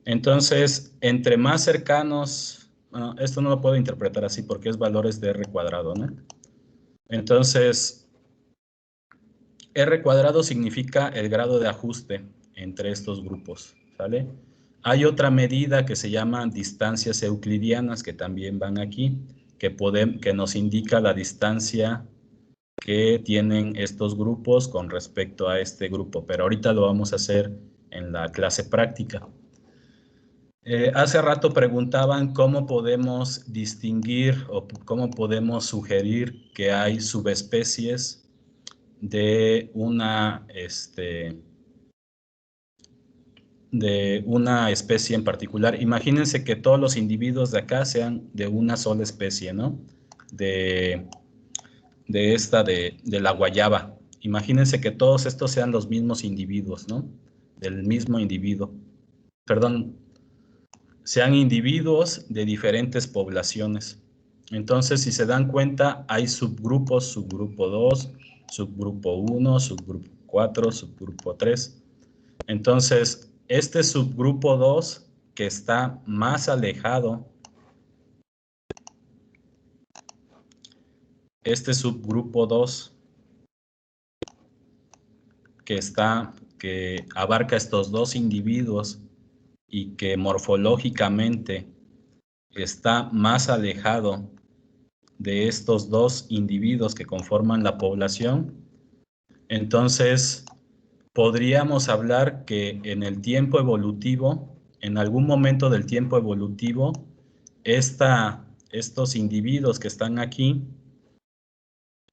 Entonces, entre más cercanos, bueno, esto no lo puedo interpretar así porque es valores de R cuadrado, ¿no? Entonces, R cuadrado significa el grado de ajuste entre estos grupos, ¿sale? Hay otra medida que se llama distancias euclidianas, que también van aquí, que nos indica la distancia que tienen estos grupos con respecto a este grupo, pero ahorita lo vamos a hacer en la clase práctica. Hace rato preguntaban cómo podemos distinguir o cómo podemos sugerir que hay subespecies de una especie en particular. Imagínense que todos los individuos de acá sean de una sola especie, ¿no? De la guayaba. Imagínense que todos estos sean los mismos individuos, ¿no? Del mismo individuo. Perdón, sean individuos de diferentes poblaciones. Entonces, si se dan cuenta, hay subgrupos, subgrupo 2, subgrupo 1, subgrupo 4, subgrupo 3. Entonces, este subgrupo 2, que está más alejado, este subgrupo 2, que abarca estos dos individuos y que morfológicamente está más alejado de estos dos individuos que conforman la población, entonces podríamos hablar que en el tiempo evolutivo, en algún momento del tiempo evolutivo, estos individuos que están aquí,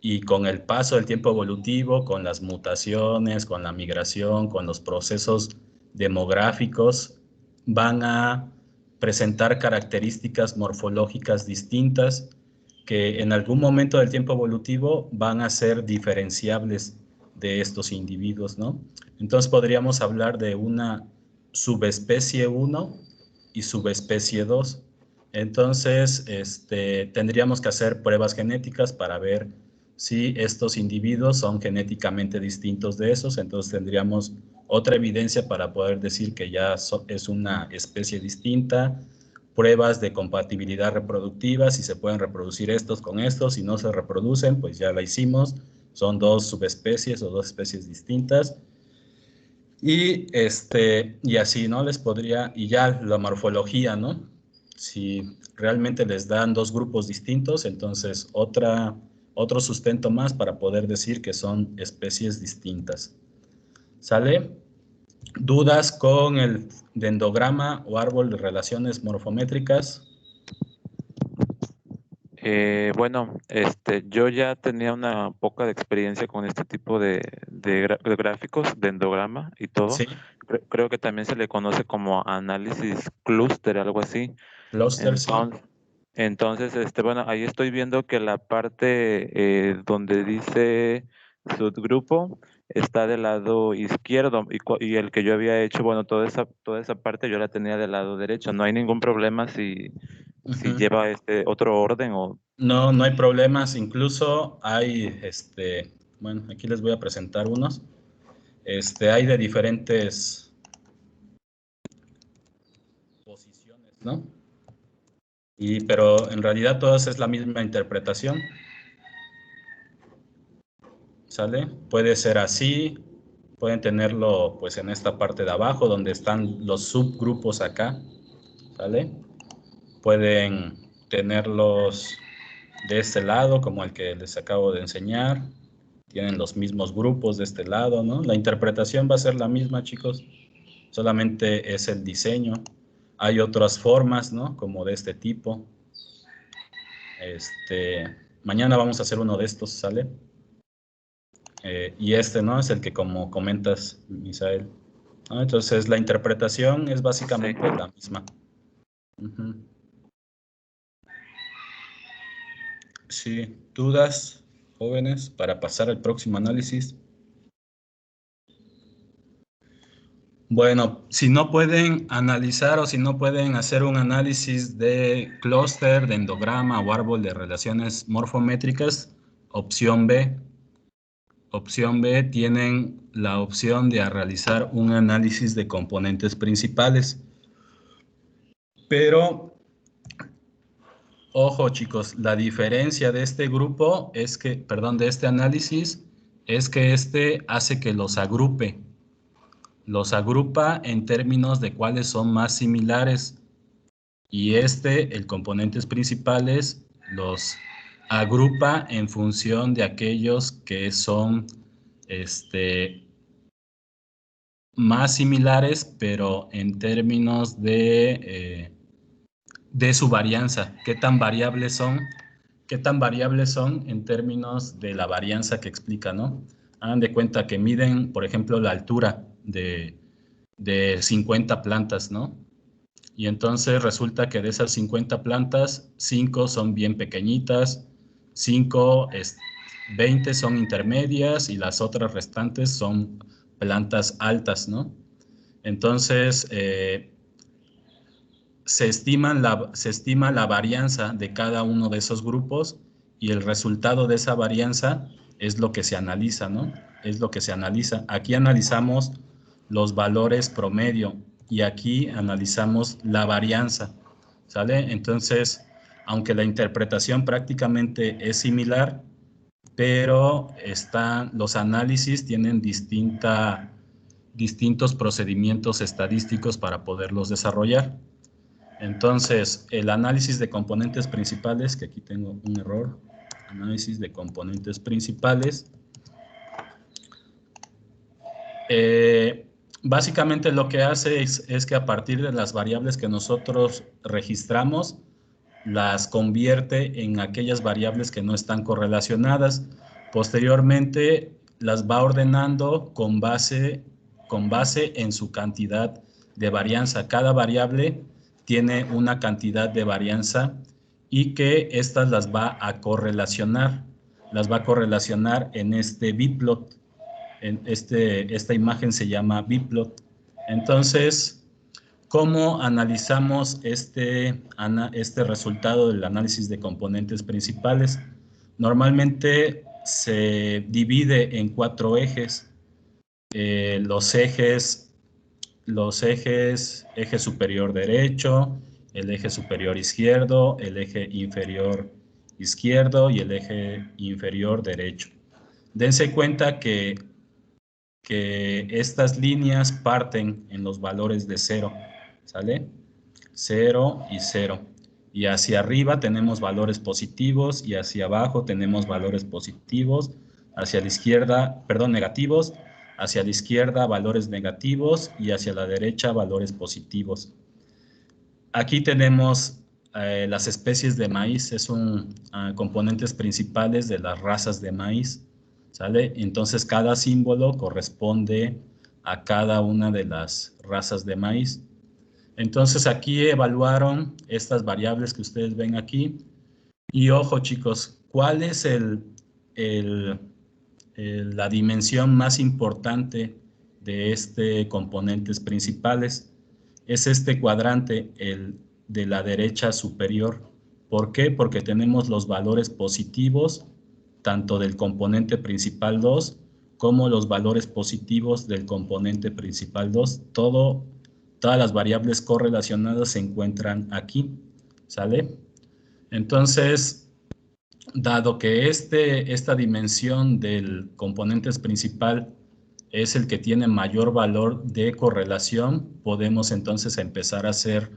y con el paso del tiempo evolutivo, con las mutaciones, con la migración, con los procesos demográficos, van a presentar características morfológicas distintas que en algún momento del tiempo evolutivo van a ser diferenciables de estos individuos, ¿no? Entonces podríamos hablar de una subespecie 1 y subespecie 2. Entonces tendríamos que hacer pruebas genéticas para ver si estos individuos son genéticamente distintos de esos. Entonces tendríamos otra evidencia para poder decir que ya es una especie distinta, pruebas de compatibilidad reproductiva, si se pueden reproducir estos con estos, si no se reproducen, pues ya la hicimos, son dos subespecies o dos especies distintas. Y así, ¿no? Les podría, y ya la morfología, ¿no? Si realmente les dan dos grupos distintos, entonces otro sustento más para poder decir que son especies distintas. ¿Sale? ¿Dudas con el dendrograma o árbol de relaciones morfométricas? Bueno, yo ya tenía una poca de experiencia con este tipo de gráficos, dendrograma y todo. Sí. Creo que también se le conoce como análisis clúster, algo así. Clúster, sí. Entonces, bueno, ahí estoy viendo que la parte donde dice subgrupo está del lado izquierdo y el que yo había hecho, bueno, toda esa parte yo la tenía del lado derecho. No hay ningún problema si lleva otro orden o... No, no hay problemas. Incluso hay, bueno, aquí les voy a presentar unos. Hay de diferentes posiciones, ¿no? Pero en realidad todas es la misma interpretación. ¿Sale? Puede ser así, pueden tenerlo pues en esta parte de abajo donde están los subgrupos acá, ¿sale? Pueden tenerlos de este lado como el que les acabo de enseñar, tienen los mismos grupos de este lado, ¿no? La interpretación va a ser la misma, chicos, solamente es el diseño. Hay otras formas, ¿no? Como de este tipo. Mañana vamos a hacer uno de estos, ¿sale? Y ¿no? Es el que como comentas, Misael, ¿no? Entonces la interpretación es básicamente la misma. Sí, ¿dudas, jóvenes, para pasar al próximo análisis? Bueno, si no pueden analizar o si no pueden hacer un análisis de clúster, dendrograma o árbol de relaciones morfométricas, opción B. Opción B, tienen la opción de realizar un análisis de componentes principales. Pero, ojo chicos, la diferencia de este grupo es que, perdón, de este análisis, es que hace que los agrupe. los agrupa en términos de cuáles son más similares. Y el componentes principales, los agrupa en función de aquellos que son más similares, pero en términos de su varianza. ¿Qué tan variables son? ¿Qué tan variables son en términos de la varianza que explica, no? Hagan de cuenta que miden, por ejemplo, la altura de 50 plantas, ¿no? Y entonces resulta que de esas 50 plantas, 5 son bien pequeñitas, 20 son intermedias y las otras restantes son plantas altas, ¿no? Entonces, se estima la varianza de cada uno de esos grupos y el resultado de esa varianza es lo que se analiza, ¿no? Es lo que se analiza. Aquí analizamos los valores promedio y aquí analizamos la varianza, ¿sale? Entonces, aunque la interpretación prácticamente es similar, pero los análisis tienen distintos procedimientos estadísticos para poderlos desarrollar. Entonces, el análisis de componentes principales, que aquí tengo un error, análisis de componentes principales. Básicamente lo que hace es que a partir de las variables que nosotros registramos, las convierte en aquellas variables que no están correlacionadas. Posteriormente, las va ordenando con base en su cantidad de varianza. Cada variable tiene una cantidad de varianza y que estas las va a correlacionar. Las va a correlacionar en este biplot. Esta imagen se llama biplot. Entonces, ¿cómo analizamos este resultado del análisis de componentes principales? Normalmente se divide en 4 ejes. Eje superior derecho, el eje superior izquierdo, el eje inferior izquierdo y el eje inferior derecho. Dense cuenta que estas líneas parten en los valores de 0, ¿sale? 0 y 0. Y hacia arriba tenemos valores positivos y hacia abajo tenemos valores positivos, hacia la izquierda, perdón, negativos, hacia la izquierda valores negativos y hacia la derecha valores positivos. Aquí tenemos las especies de maíz, son componentes principales de las razas de maíz, ¿sale? Entonces cada símbolo corresponde a cada una de las razas de maíz. Entonces aquí evaluaron estas variables que ustedes ven aquí. Y ojo chicos, ¿cuál es la dimensión más importante de componentes principales? Es este cuadrante, el de la derecha superior. ¿Por qué? Porque tenemos los valores positivos, tanto del componente principal 2, como los valores positivos del componente principal 2. Todas las variables correlacionadas se encuentran aquí, ¿sale? Entonces, dado que esta dimensión del componente principal es el que tiene mayor valor de correlación, podemos entonces empezar a hacer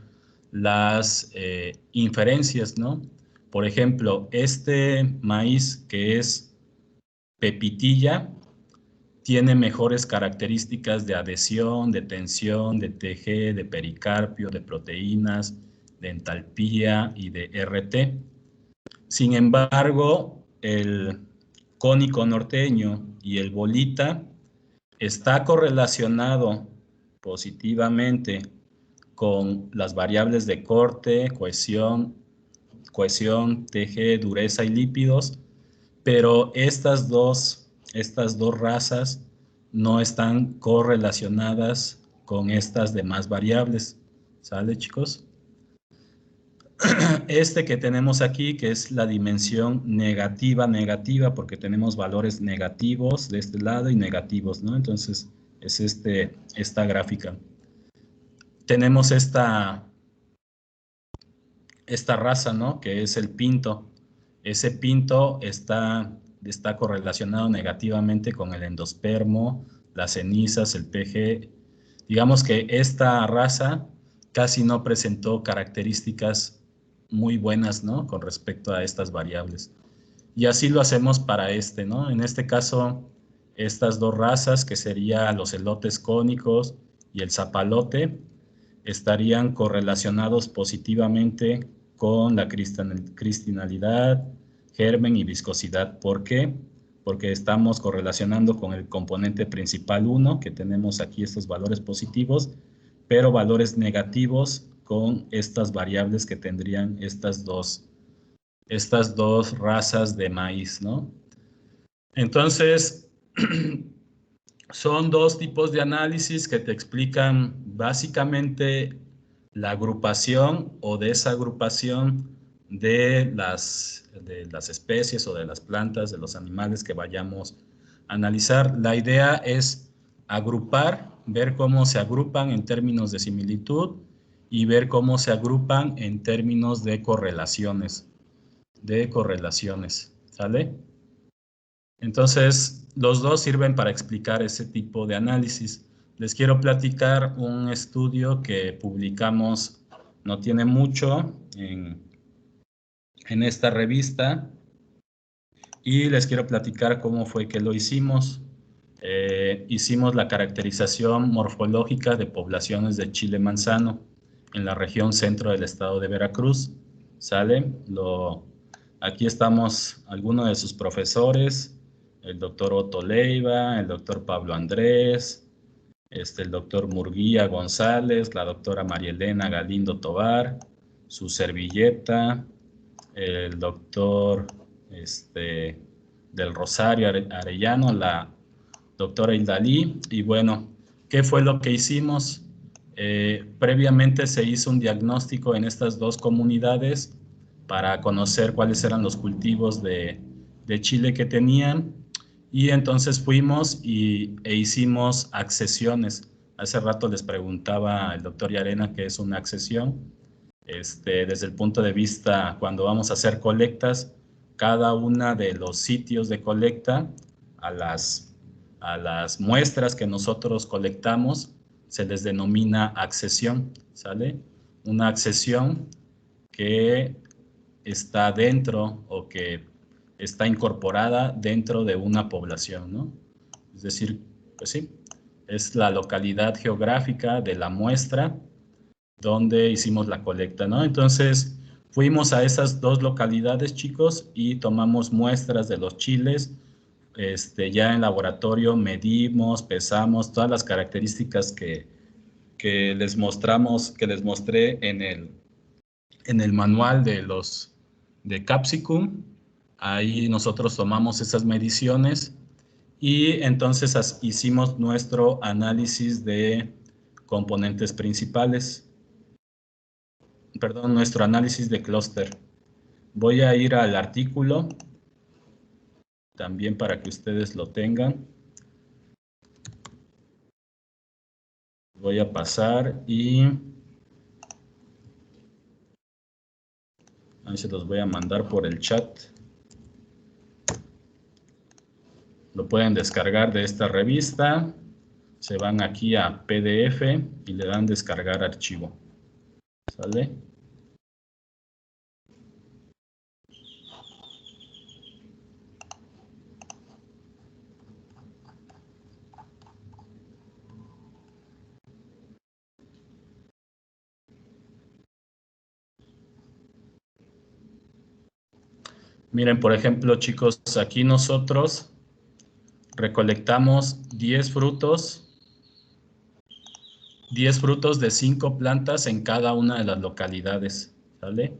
las inferencias, ¿no? Por ejemplo, este maíz que es pepitilla tiene mejores características de adhesión, de tensión, de TG, de pericarpio, de proteínas, de entalpía y de RT. Sin embargo, el cónico norteño y el bolita está correlacionado positivamente con las variables de corte, cohesión, TG, dureza y lípidos, pero estas dos razas no están correlacionadas con estas demás variables. ¿Sale, chicos? Que tenemos aquí, que es la dimensión negativa, porque tenemos valores negativos de este lado y negativos, ¿no? Entonces, es esta gráfica. Tenemos esta raza, ¿no? Que es el pinto. Ese pinto está correlacionado negativamente con el endospermo, las cenizas, el PG, Digamos que esta raza casi no presentó características muy buenas, ¿no? Con respecto a estas variables. Y así lo hacemos para este, ¿no? En este caso, estas dos razas, que serían los elotes cónicos y el zapalote, estarían correlacionados positivamente con la cristinalidad, germen y viscosidad. ¿Por qué? Porque estamos correlacionando con el componente principal 1, que tenemos aquí estos valores positivos, pero valores negativos con estas variables que tendrían estas dos razas de maíz, ¿no? Entonces, son dos tipos de análisis que te explican básicamente la agrupación o desagrupación de las especies o de las plantas, de los animales que vayamos a analizar. La idea es agrupar, ver cómo se agrupan en términos de similitud y ver cómo se agrupan en términos de correlaciones. ¿Sale? Entonces, los dos sirven para explicar ese tipo de análisis. Les quiero platicar un estudio que publicamos no tiene mucho en esta revista y les quiero platicar cómo fue que lo hicimos. Hicimos la caracterización morfológica de poblaciones de chile manzano en la región centro del estado de Veracruz. ¿Sale? Aquí estamos algunos de sus profesores, el doctor Otto Leiva, el doctor Pablo Andrés, el doctor Murguía González, la doctora María Elena Galindo Tobar, su servilleta, el doctor del Rosario Arellano, la doctora Hildalí. Y bueno, ¿qué fue lo que hicimos? Previamente se hizo un diagnóstico en estas dos comunidades para conocer cuáles eran los cultivos de chile que tenían, y entonces fuimos e hicimos accesiones. Hace rato les preguntaba el doctor Yarena qué es una accesión. Desde el punto de vista, cuando vamos a hacer colectas, cada una de los sitios de colecta, a las muestras que nosotros colectamos, se les denomina accesión, ¿sale? Una accesión que está dentro o que está incorporada dentro de una población, ¿no? Es decir, pues sí, es la localidad geográfica de la muestra donde hicimos la colecta, ¿no? Entonces, fuimos a esas dos localidades, chicos, y tomamos muestras de los chiles. Ya en laboratorio medimos, pesamos todas las características que les mostré en el manual de Capsicum. Ahí nosotros tomamos esas mediciones y entonces hicimos nuestro análisis de componentes principales. Perdón, nuestro análisis de clúster. Voy a ir al artículo también para que ustedes lo tengan. Voy a pasar y ahí se los voy a mandar por el chat. Lo pueden descargar de esta revista. Se van aquí a PDF y le dan descargar archivo. ¿Sale? Miren, por ejemplo, chicos, aquí nosotros recolectamos 10 frutos de 5 plantas en cada una de las localidades, ¿sale?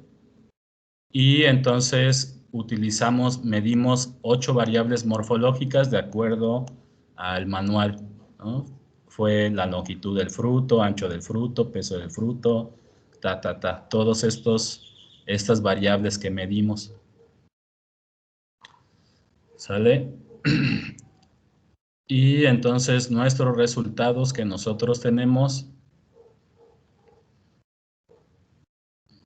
Y entonces medimos 8 variables morfológicas de acuerdo al manual, ¿no? Fue la longitud del fruto, ancho del fruto, peso del fruto, todos estas variables que medimos. ¿Sale? Y entonces nuestros resultados que nosotros tenemos,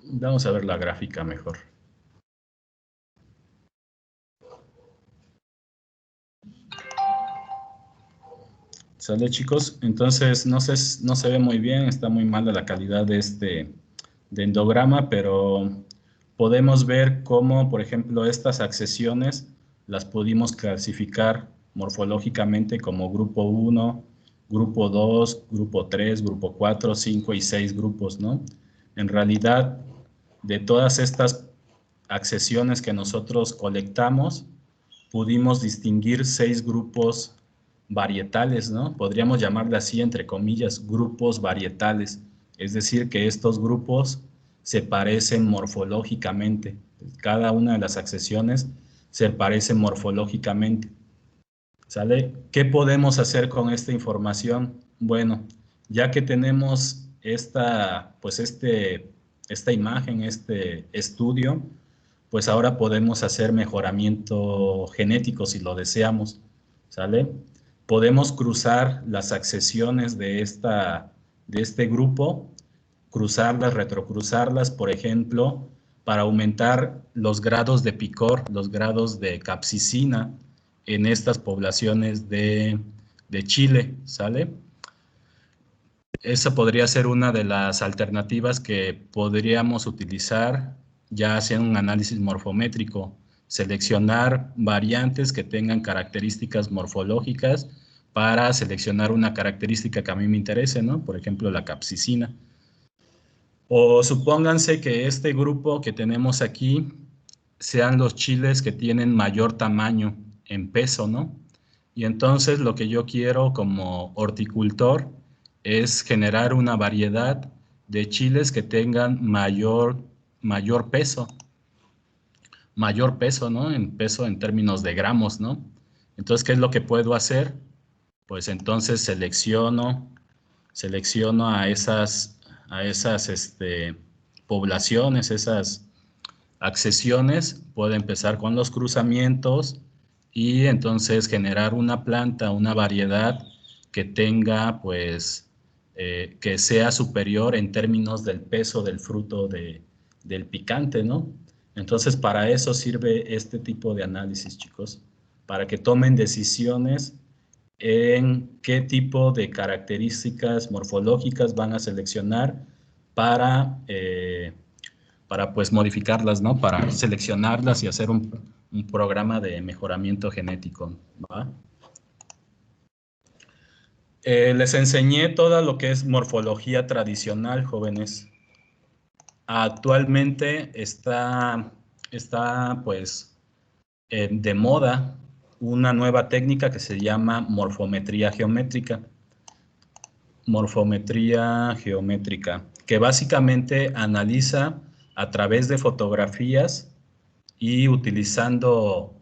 vamos a ver la gráfica mejor. ¿Sale, chicos? Entonces, no se ve muy bien, está muy mala la calidad de endograma, pero podemos ver cómo, por ejemplo, estas accesiones las pudimos clasificar morfológicamente como grupo 1, grupo 2, grupo 3, grupo 4, 5 y 6 grupos, ¿no? En realidad, de todas estas accesiones que nosotros colectamos, pudimos distinguir 6 grupos varietales, ¿no? Podríamos llamarle así, entre comillas, grupos varietales. Es decir, que estos grupos se parecen morfológicamente. Cada una de las accesiones se parece morfológicamente. ¿Sale? ¿Qué podemos hacer con esta información? Bueno, ya que tenemos esta imagen, este estudio, pues ahora podemos hacer mejoramiento genético si lo deseamos. ¿Sale? Podemos cruzar las accesiones de este grupo, cruzarlas, retrocruzarlas, por ejemplo, para aumentar los grados de picor, los grados de capsicina en estas poblaciones de Chile, ¿sale? Esa podría ser una de las alternativas que podríamos utilizar ya haciendo un análisis morfométrico, seleccionar variantes que tengan características morfológicas para seleccionar una característica que a mí me interese, ¿no? Por ejemplo, la capsicina. O supónganse que este grupo que tenemos aquí sean los chiles que tienen mayor tamaño en peso, ¿no? Y entonces lo que yo quiero como horticultor es generar una variedad de chiles que tengan mayor peso, ¿no? En peso en términos de gramos, ¿no? Entonces, ¿qué es lo que puedo hacer? Pues entonces selecciono a esas poblaciones, esas accesiones. Puedo empezar con los cruzamientos y entonces generar una planta, una variedad que tenga, pues, que sea superior en términos del peso del fruto del picante, ¿no? Entonces, para eso sirve este tipo de análisis, chicos, para que tomen decisiones en qué tipo de características morfológicas van a seleccionar para pues modificarlas, ¿no? Para seleccionarlas y hacer un programa de mejoramiento genético, ¿va? Les enseñé todo lo que es morfología tradicional, jóvenes. Actualmente está pues de moda una nueva técnica que se llama morfometría geométrica. Morfometría geométrica, que básicamente analiza a través de fotografías y utilizando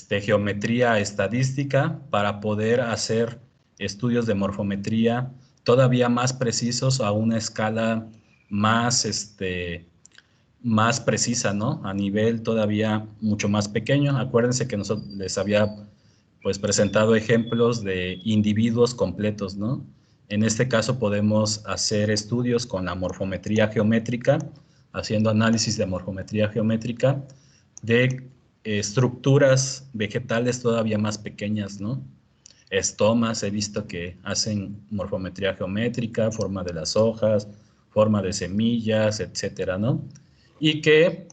geometría estadística para poder hacer estudios de morfometría todavía más precisos a una escala más precisa, ¿no? A nivel todavía mucho más pequeño. Acuérdense que nosotros les había pues presentado ejemplos de individuos completos, ¿no? En este caso podemos hacer estudios con la morfometría geométrica, haciendo análisis de morfometría geométrica de estructuras vegetales todavía más pequeñas, ¿no? Estomas, he visto que hacen morfometría geométrica, forma de las hojas, forma de semillas, etcétera, ¿no? Y que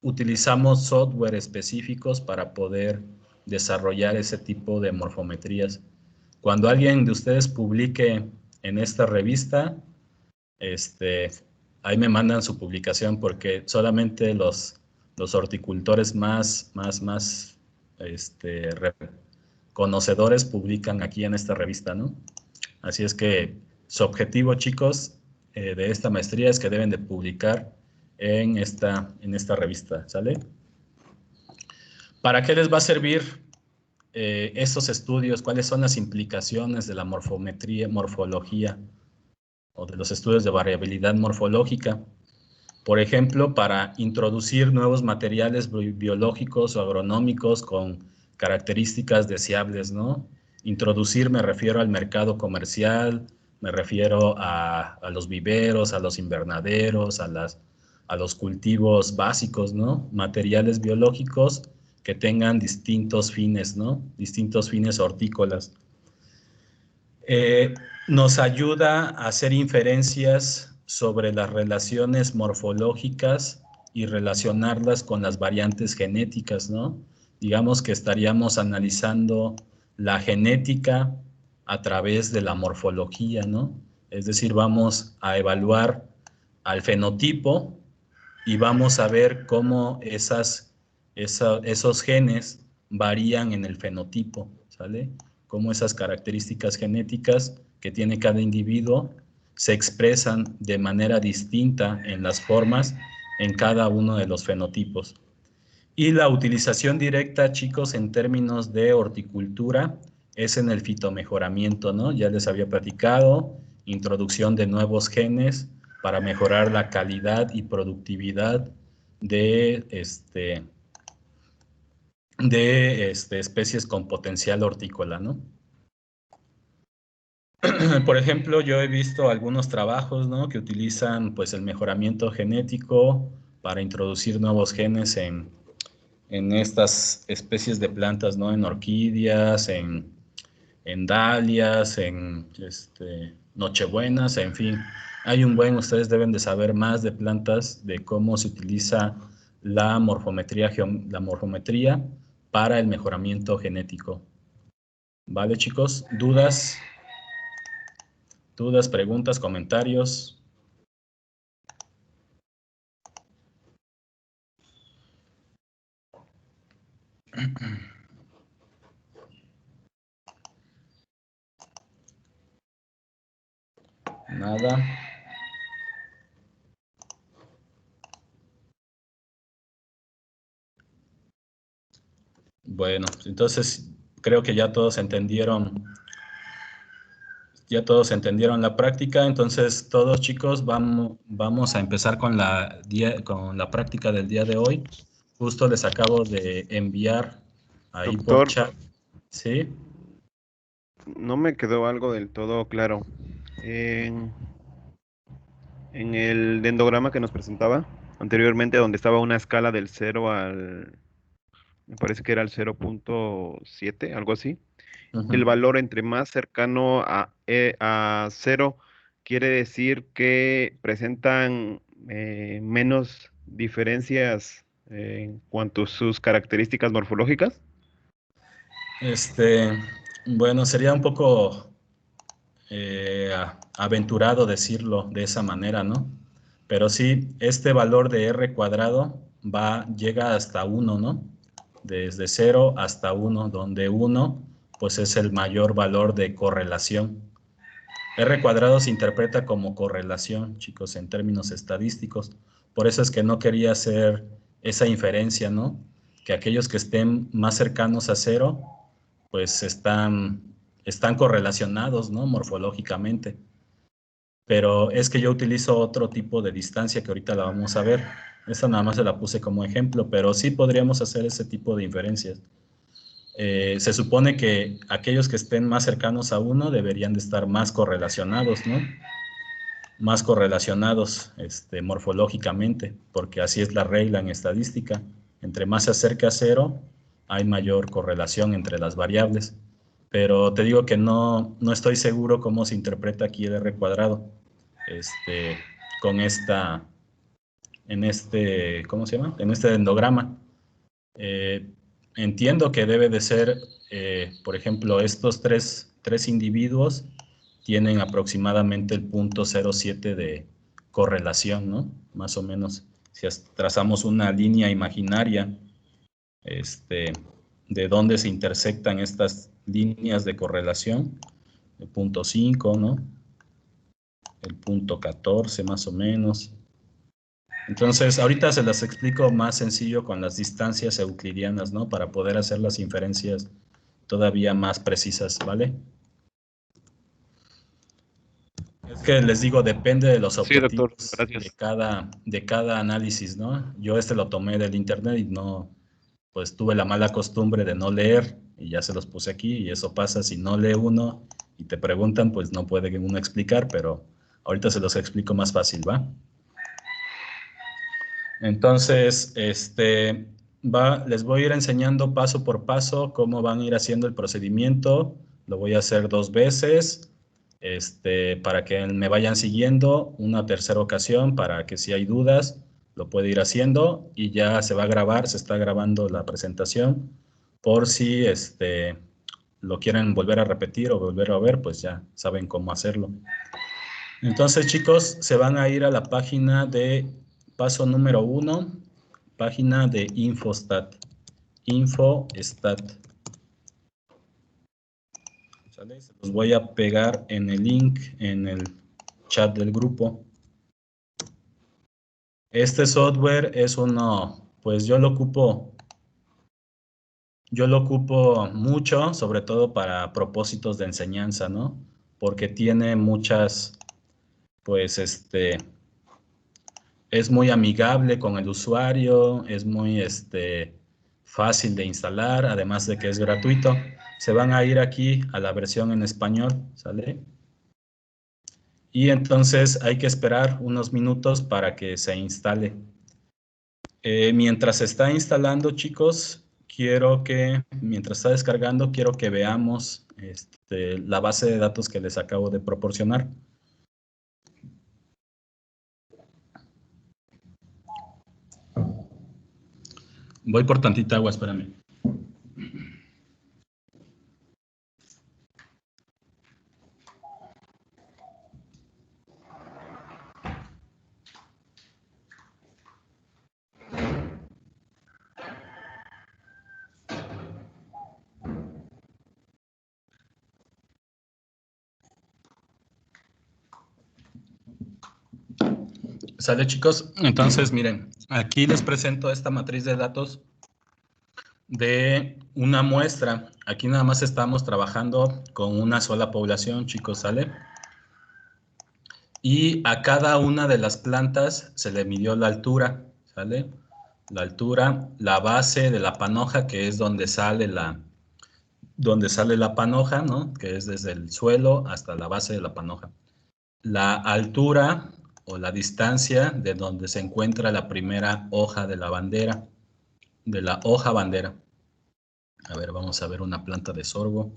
utilizamos software específicos para poder desarrollar ese tipo de morfometrías. Cuando alguien de ustedes publique en esta revista, ahí me mandan su publicación, porque solamente los horticultores más conocedores publican aquí en esta revista, ¿no? Así es que su objetivo, chicos, de esta maestría es que deben de publicar en esta revista, ¿sale? ¿Para qué les va a servir estos estudios? ¿Cuáles son las implicaciones de la morfología o de los estudios de variabilidad morfológica? Por ejemplo, para introducir nuevos materiales biológicos o agronómicos con características deseables, ¿no? Introducir, me refiero al mercado comercial, me refiero a los viveros, a los invernaderos, a los cultivos básicos, ¿no? Materiales biológicos que tengan distintos fines, ¿no? Distintos fines hortícolas. Nos ayuda a hacer inferencias sobre las relaciones morfológicas y relacionarlas con las variantes genéticas, ¿no? Digamos que estaríamos analizando la genética a través de la morfología, ¿no? Es decir, vamos a evaluar al fenotipo y vamos a ver cómo esos genes varían en el fenotipo, ¿sale? Cómo esas características genéticas que tiene cada individuo se expresan de manera distinta en las formas en cada uno de los fenotipos. Y la utilización directa, chicos, en términos de horticultura, es en el fitomejoramiento, ¿no? Ya les había platicado, introducción de nuevos genes para mejorar la calidad y productividad de especies con potencial hortícola, ¿no? Por ejemplo, yo he visto algunos trabajos, ¿no?, que utilizan pues el mejoramiento genético para introducir nuevos genes en estas especies de plantas, ¿no? En orquídeas, en dalias, en nochebuenas, en fin. Ustedes deben de saber más de plantas, de cómo se utiliza la morfometría para el mejoramiento genético. ¿Vale, chicos? ¿Dudas? ¿Dudas, preguntas, comentarios? Nada. Bueno, entonces creo que ya todos entendieron la práctica. Entonces todos, chicos, vamos a empezar con la práctica del día de hoy. Justo les acabo de enviar ahí por chat. ¿Sí? No me quedó algo del todo claro. En el dendrograma que nos presentaba anteriormente, donde estaba una escala del 0 al, me parece que era el 0.7, algo así. El valor entre más cercano a 0 quiere decir que presentan menos diferencias en cuanto a sus características morfológicas. Bueno, sería un poco aventurado decirlo de esa manera, ¿no? Pero sí, este valor de R cuadrado llega hasta 1, ¿no? Desde 0 hasta 1, donde 1 pues es el mayor valor de correlación. R cuadrado se interpreta como correlación, chicos, en términos estadísticos. Por eso es que no quería hacer esa inferencia, ¿no? Que aquellos que estén más cercanos a 0, pues están correlacionados, ¿no? Morfológicamente. Pero es que yo utilizo otro tipo de distancia que ahorita la vamos a ver. Esta nada más se la puse como ejemplo, pero sí podríamos hacer ese tipo de inferencias. Se supone que aquellos que estén más cercanos a 1 deberían de estar más correlacionados, ¿no? Más correlacionados morfológicamente, porque así es la regla en estadística. Entre más se acerca a 0, hay mayor correlación entre las variables. Pero te digo que no estoy seguro cómo se interpreta aquí el R cuadrado. Con ¿cómo se llama? En este dendrograma. Entiendo que debe de ser, por ejemplo, estos tres individuos tienen aproximadamente el 0.07 de correlación, ¿no? Más o menos. Si trazamos una línea imaginaria, de dónde se intersectan estas líneas de correlación, el 0.5, ¿no? El 0.14 más o menos. Entonces, ahorita se las explico más sencillo con las distancias euclidianas, ¿no? Para poder hacer las inferencias todavía más precisas, ¿vale? Es que les digo, depende de los objetivos de cada análisis, ¿no? Yo lo tomé del internet y no, pues tuve la mala costumbre de no leer y ya se los puse aquí, y eso pasa si no lee uno y te preguntan, pues no puede uno explicar, pero ahorita se los explico más fácil, ¿va? Entonces, les voy a ir enseñando paso por paso cómo van a ir haciendo el procedimiento. Lo voy a hacer 2 veces. para que me vayan siguiendo una tercera ocasión, para que si hay dudas, lo puede ir haciendo, y ya se va a grabar, se está grabando la presentación, por si lo quieren volver a repetir o volver a ver, pues ya saben cómo hacerlo. Entonces, chicos, se van a ir a la página de paso número 1, página de Infostat. Infostat. ¿Sale? Se los voy a pegar en el link, en el chat del grupo. Este software es uno, pues yo lo ocupo mucho, sobre todo para propósitos de enseñanza, ¿no? Porque tiene muchas, pues es muy amigable con el usuario, es muy fácil de instalar, además de que es gratuito. Se van a ir aquí a la versión en español, ¿sale? Y entonces hay que esperar unos minutos para que se instale. Mientras se está instalando, chicos, mientras está descargando, quiero que veamos la base de datos que les acabo de proporcionar. Voy por tantita agua, espérame. ¿Sale, chicos? Entonces, miren, aquí les presento esta matriz de datos de una muestra. Aquí nada más estamos trabajando con una sola población, chicos, ¿sale? Y a cada una de las plantas se le midió la altura, ¿sale? La altura, la base de la panoja, que es donde sale la panoja, ¿no? Que es desde el suelo hasta la base de la panoja. La altura o la distancia de donde se encuentra la primera hoja de la bandera, de la hoja bandera. A ver, vamos a ver una planta de sorgo.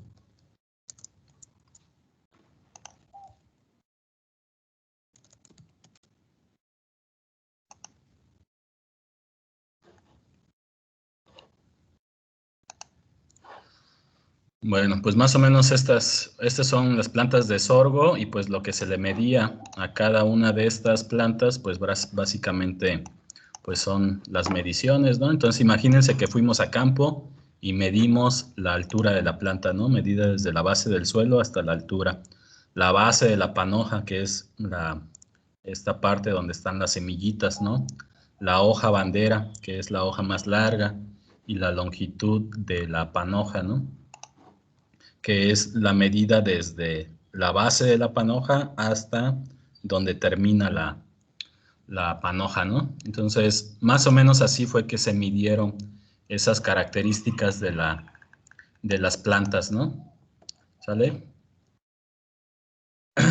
Bueno, pues más o menos estas son las plantas de sorgo, y pues lo que se le medía a cada una de estas plantas, pues básicamente pues son las mediciones, ¿no? Entonces imagínense que fuimos a campo y medimos la altura de la planta, ¿no? Medida desde la base del suelo hasta la altura. La base de la panoja, que es esta parte donde están las semillitas, ¿no? La hoja bandera, que es la hoja más larga, y la longitud de la panoja, ¿no? Que es la medida desde la base de la panoja hasta donde termina la panoja, ¿no? Entonces, más o menos así fue que se midieron esas características de las plantas, ¿no? ¿Sale?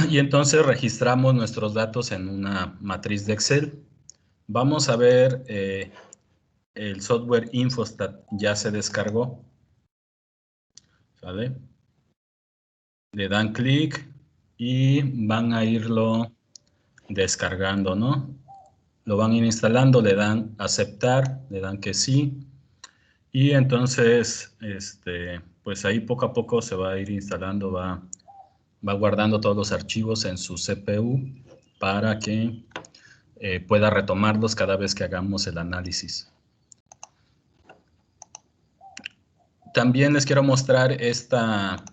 Y entonces registramos nuestros datos en una matriz de Excel. Vamos a ver, el software Infostat ya se descargó, ¿sale? Le dan clic y van a irlo descargando, ¿no? Lo van a ir instalando, le dan aceptar, le dan que sí, y entonces, pues ahí poco a poco se va a ir instalando, va guardando todos los archivos en su CPU para que pueda retomarlos cada vez que hagamos el análisis. También les quiero mostrar esta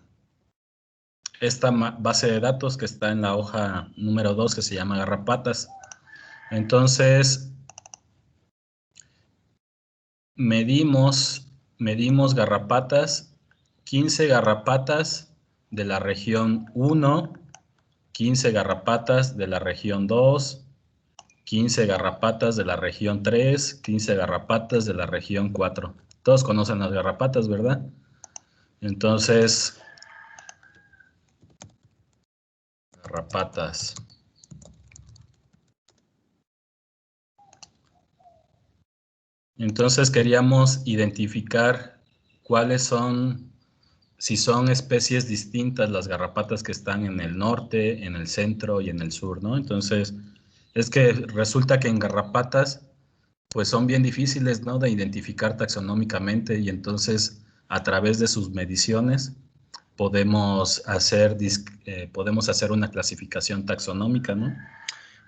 base de datos que está en la hoja número 2, que se llama garrapatas. Entonces, medimos garrapatas, 15 garrapatas de la región 1, 15 garrapatas de la región 2, 15 garrapatas de la región 3, 15 garrapatas de la región 4. Todos conocen las garrapatas, ¿verdad? Entonces, garrapatas. Entonces queríamos identificar cuáles son si son especies distintas las garrapatas que están en el norte, en el centro y en el sur, ¿no? Entonces, es que resulta que en garrapatas, pues son bien difíciles, ¿no?, de identificar taxonómicamente, y entonces a través de sus mediciones podemos hacer una clasificación taxonómica, ¿no?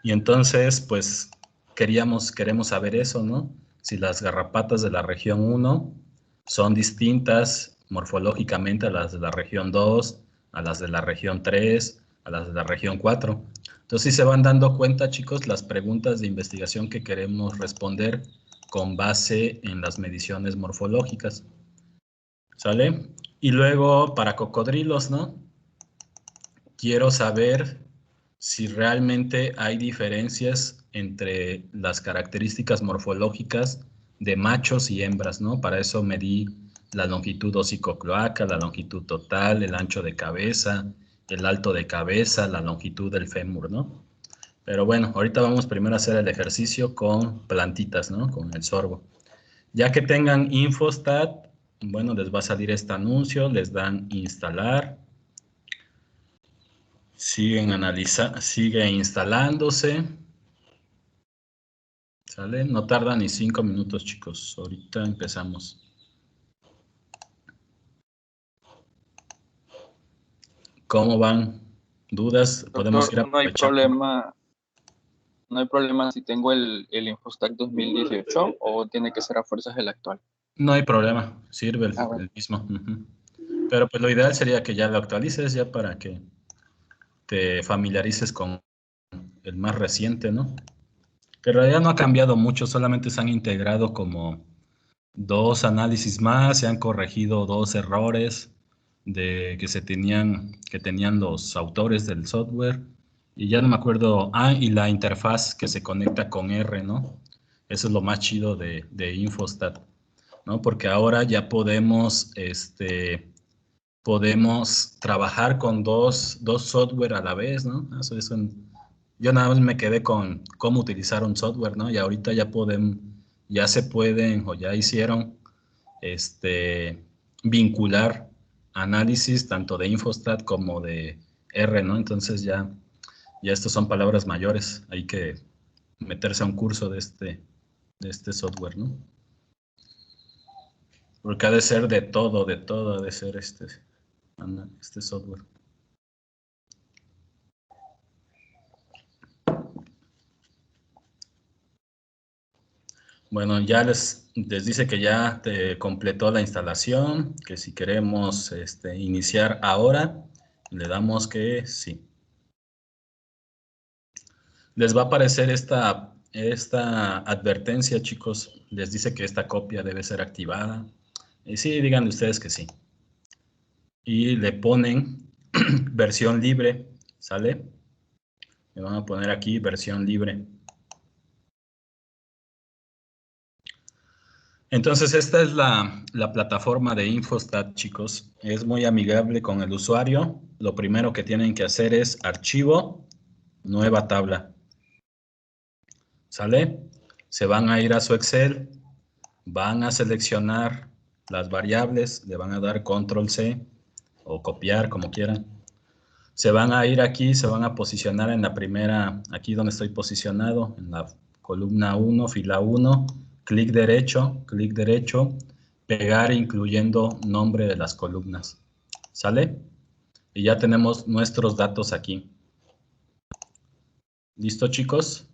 Y entonces, pues queremos saber eso, ¿no? Si las garrapatas de la región 1 son distintas morfológicamente a las de la región 2, a las de la región 3, a las de la región 4. Entonces, sí se van dando cuenta, chicos, las preguntas de investigación que queremos responder con base en las mediciones morfológicas. ¿Sale? Y luego, para cocodrilos, ¿no? Quiero saber si realmente hay diferencias entre las características morfológicas de machos y hembras, ¿no? Para eso medí la longitud hocicocloaca, la longitud total, el ancho de cabeza, el alto de cabeza, la longitud del fémur, ¿no? Pero bueno, ahorita vamos primero a hacer el ejercicio con plantitas, ¿no? Con el sorgo. Ya que tengan Infostat, bueno, les va a salir este anuncio, les dan instalar. Sigue instalándose. ¿Sale? No tarda ni 5 minutos, chicos. Ahorita empezamos. ¿Cómo van? ¿Dudas? Podemos ir a... No hay problema si tengo el Infostack 2018 o tiene que ser a fuerzas el actual. No hay problema, sirve el mismo. Pero pues lo ideal sería que ya lo actualices ya para que te familiarices con el más reciente, ¿no? Que en realidad no ha cambiado mucho, solamente se han integrado como 2 análisis más, se han corregido 2 errores que tenían los autores del software, y ya no me acuerdo, y la interfaz que se conecta con R, ¿no? Eso es lo más chido de Infostat, ¿no? Porque ahora ya podemos trabajar con dos software a la vez, ¿no? Eso es yo nada más me quedé con cómo utilizar un software, ¿no? Y ahorita ya se pueden o ya hicieron vincular análisis tanto de Infostat como de R, ¿no? Entonces ya estos son palabras mayores. Hay que meterse a un curso de este software, ¿no? Porque ha de ser de todo ha de ser este software. Bueno, ya les dice que ya te completó la instalación, que si queremos iniciar ahora, le damos que sí. Les va a aparecer esta advertencia, chicos. Les dice que esta copia debe ser activada. Y sí, digan ustedes que sí. Y le ponen versión libre, ¿sale? Le van a poner aquí versión libre. Entonces, esta es la plataforma de Infostat, chicos. Es muy amigable con el usuario. Lo primero que tienen que hacer es archivo, nueva tabla. ¿Sale? Se van a ir a su Excel, van a seleccionar las variables, le van a dar Control-C o copiar, como quieran. Se van a ir aquí, se van a posicionar en la primera, aquí donde estoy posicionado, en la columna 1, fila 1, clic derecho, pegar incluyendo nombre de las columnas. ¿Sale? Y ya tenemos nuestros datos aquí. ¿Listo, chicos?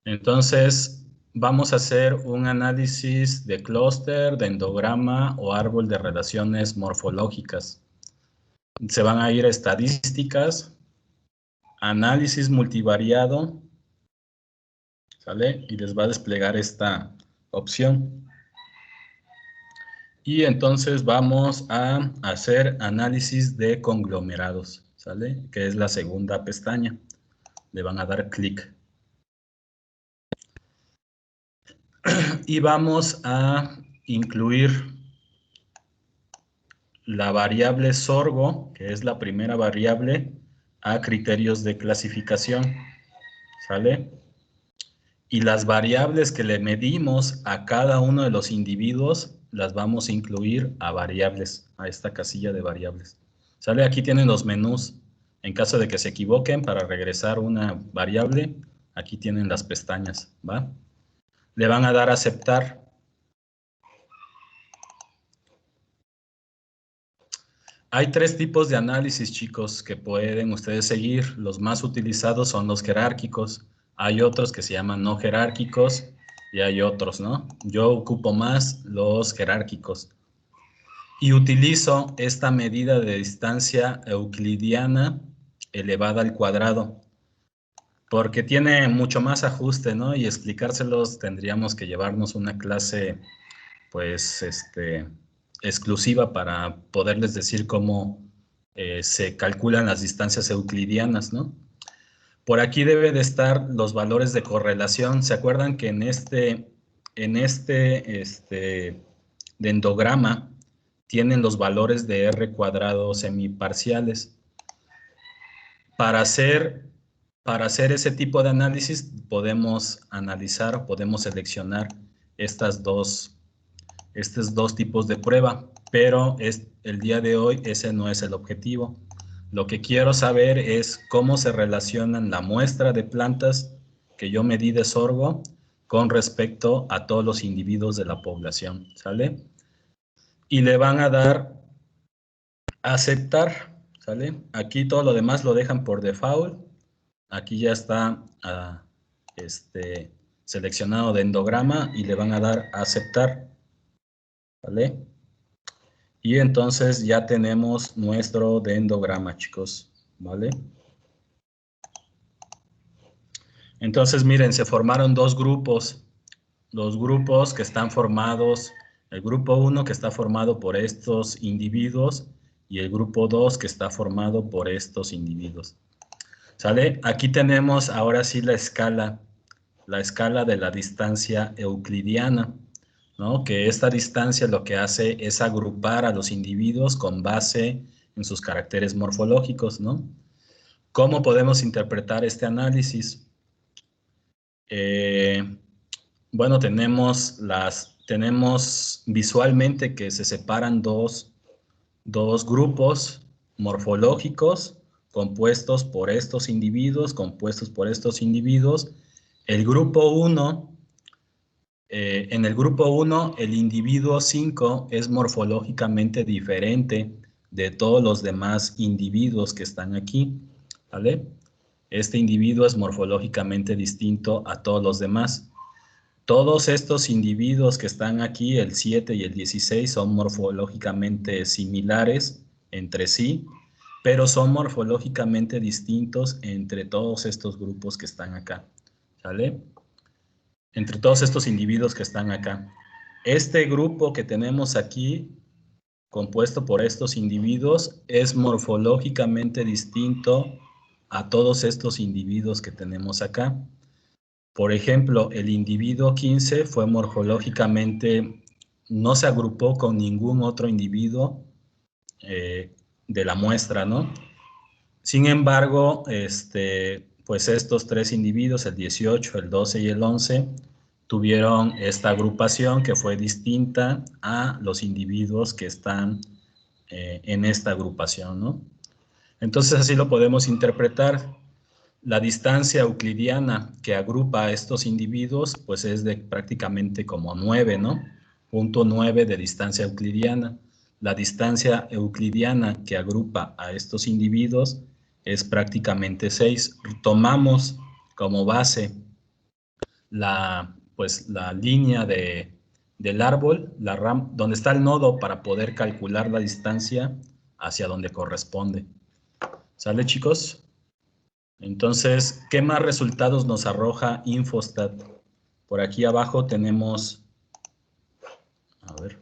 Entonces, vamos a hacer un análisis de clúster, de endograma o árbol de relaciones morfológicas. Se van a ir a estadísticas, análisis multivariado, ¿sale? Y les va a desplegar esta opción. Y entonces vamos a hacer análisis de conglomerados, ¿sale? Que es la segunda pestaña. Le van a dar clic. Y vamos a incluir la variable sorgo, que es la primera variable, a criterios de clasificación, ¿sale? Y las variables que le medimos a cada uno de los individuos las vamos a incluir a variables, a esta casilla de variables. ¿Sale? Aquí tienen los menús. En caso de que se equivoquen, para regresar una variable, aquí tienen las pestañas, ¿va? Le van a dar a aceptar. Hay 3 tipos de análisis, chicos, que pueden ustedes seguir. Los más utilizados son los jerárquicos. Hay otros que se llaman no jerárquicos y hay otros, ¿no? Yo ocupo más los jerárquicos. Y utilizo esta medida de distancia euclidiana elevada al cuadrado, porque tiene mucho más ajuste, ¿no? Y explicárselos tendríamos que llevarnos una clase, pues, exclusiva para poderles decir cómo se calculan las distancias euclidianas, ¿no? Por aquí debe de estar los valores de correlación. ¿Se acuerdan que en este dendograma tienen los valores de R cuadrado semiparciales? Para hacer ese tipo de análisis podemos analizar, podemos seleccionar estos dos tipos de prueba, pero el día de hoy ese no es el objetivo. Lo que quiero saber es cómo se relacionan la muestra de plantas que yo medí de sorgo con respecto a todos los individuos de la población, ¿sale? Y le van a dar a aceptar, ¿sale? Aquí todo lo demás lo dejan por default. Aquí ya está seleccionado dendograma y le van a dar a aceptar, ¿vale? Y entonces ya tenemos nuestro dendograma, chicos, ¿vale? Entonces, miren, se formaron 2 grupos. Los grupos que están formados, el grupo 1 que está formado por estos individuos y el grupo 2 que está formado por estos individuos. ¿Sale? Aquí tenemos ahora sí la escala de la distancia euclidiana, ¿no? Que esta distancia lo que hace es agrupar a los individuos con base en sus caracteres morfológicos, ¿no? ¿Cómo podemos interpretar este análisis? Bueno, tenemos visualmente que se separan dos grupos morfológicos compuestos por estos individuos, El grupo 1, en el grupo 1, el individuo 5 es morfológicamente diferente de todos los demás individuos que están aquí, ¿vale? Este individuo es morfológicamente distinto a todos los demás. Todos estos individuos que están aquí, el 7 y el 16, son morfológicamente similares entre sí, pero son morfológicamente distintos entre todos estos grupos que están acá, ¿sale? Entre todos estos individuos que están acá. Este grupo que tenemos aquí, compuesto por estos individuos, es morfológicamente distinto a todos estos individuos que tenemos acá. Por ejemplo, el individuo 15 fue morfológicamente, no se agrupó con ningún otro individuo de la muestra, ¿no? Sin embargo, pues estos 3 individuos, el 18, el 12 y el 11, tuvieron esta agrupación que fue distinta a los individuos que están en esta agrupación, ¿no? Entonces así lo podemos interpretar. La distancia euclidiana que agrupa a estos individuos, pues es de prácticamente como 9, ¿no? 0.9 de distancia euclidiana. La distancia euclidiana que agrupa a estos individuos es prácticamente 6. Tomamos como base la línea del árbol, donde está el nodo para poder calcular la distancia hacia donde corresponde. ¿Sale, chicos? Entonces, ¿qué más resultados nos arroja Infostat? Por aquí abajo tenemos, a ver,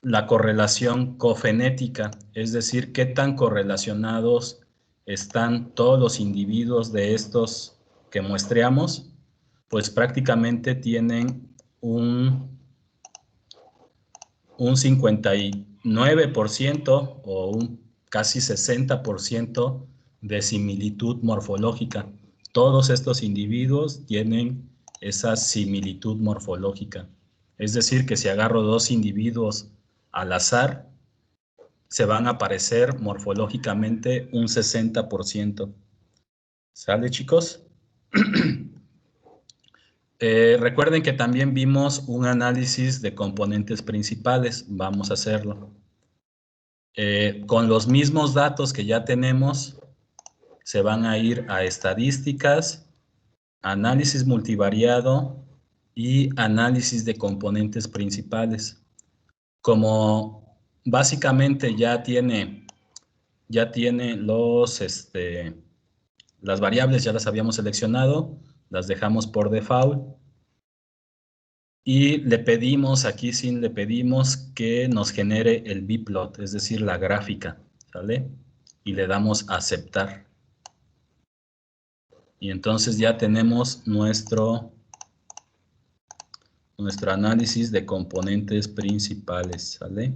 la correlación cofenética, es decir, qué tan correlacionados están todos los individuos de estos que muestreamos, pues prácticamente tienen un 59% o un casi 60% de similitud morfológica. Todos estos individuos tienen esa similitud morfológica. Es decir, que si agarro dos individuos al azar, se van a parecer morfológicamente un 60%. ¿Sale, chicos? Recuerden que también vimos un análisis de componentes principales. Vamos a hacerlo. Con los mismos datos que ya tenemos, se van a ir a estadísticas, análisis multivariado y análisis de componentes principales. Como básicamente ya tiene las variables, ya las habíamos seleccionado, las dejamos por default y le pedimos que nos genere el bplot, es decir, la gráfica, ¿sale? Y le damos a aceptar. Y entonces ya tenemos nuestro análisis de componentes principales, ¿sale?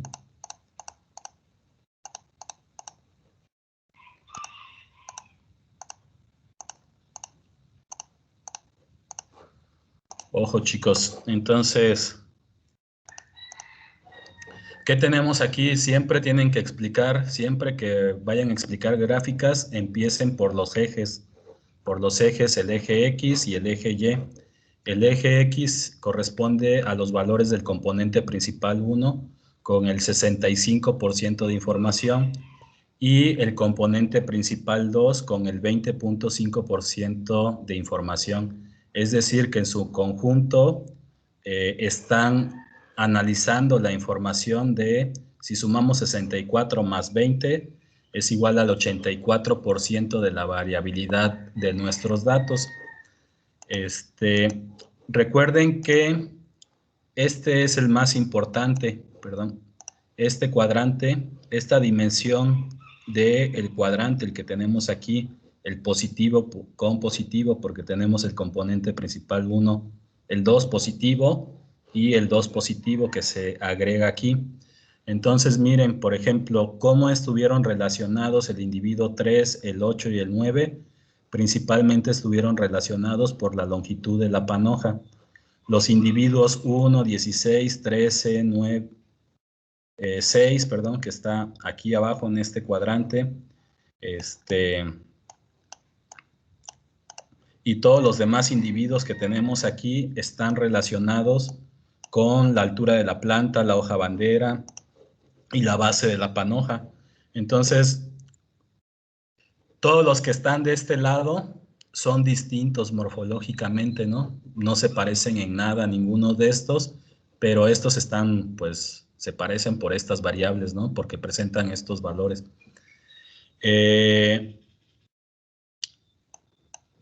Ojo, chicos. Entonces, ¿qué tenemos aquí? Siempre tienen que explicar, siempre que vayan a explicar gráficas, empiecen por los ejes. Por los ejes, el eje X y el eje Y. El eje X corresponde a los valores del componente principal 1 con el 65% de información y el componente principal 2 con el 20.5% de información. Es decir, que en su conjunto están analizando la información de, si sumamos 64 más 20, es igual al 84% de la variabilidad de nuestros datos. Recuerden que este es el más importante, perdón, este cuadrante, esta dimensión del cuadrante, el que tenemos aquí, el positivo con positivo, porque tenemos el componente principal 1, el 2 positivo y el 2 positivo que se agrega aquí. Entonces, miren, por ejemplo, cómo estuvieron relacionados el individuo 3, el 8 y el 9. Principalmente estuvieron relacionados por la longitud de la panoja. Los individuos 1, 16, 13, 9, 6, perdón, que está aquí abajo en este cuadrante, y todos los demás individuos que tenemos aquí están relacionados con la altura de la planta, la hoja bandera y la base de la panoja. Entonces, todos los que están de este lado son distintos morfológicamente, ¿no? No se parecen en nada a ninguno de estos, pero estos están, pues, se parecen por estas variables, ¿no? Porque presentan estos valores.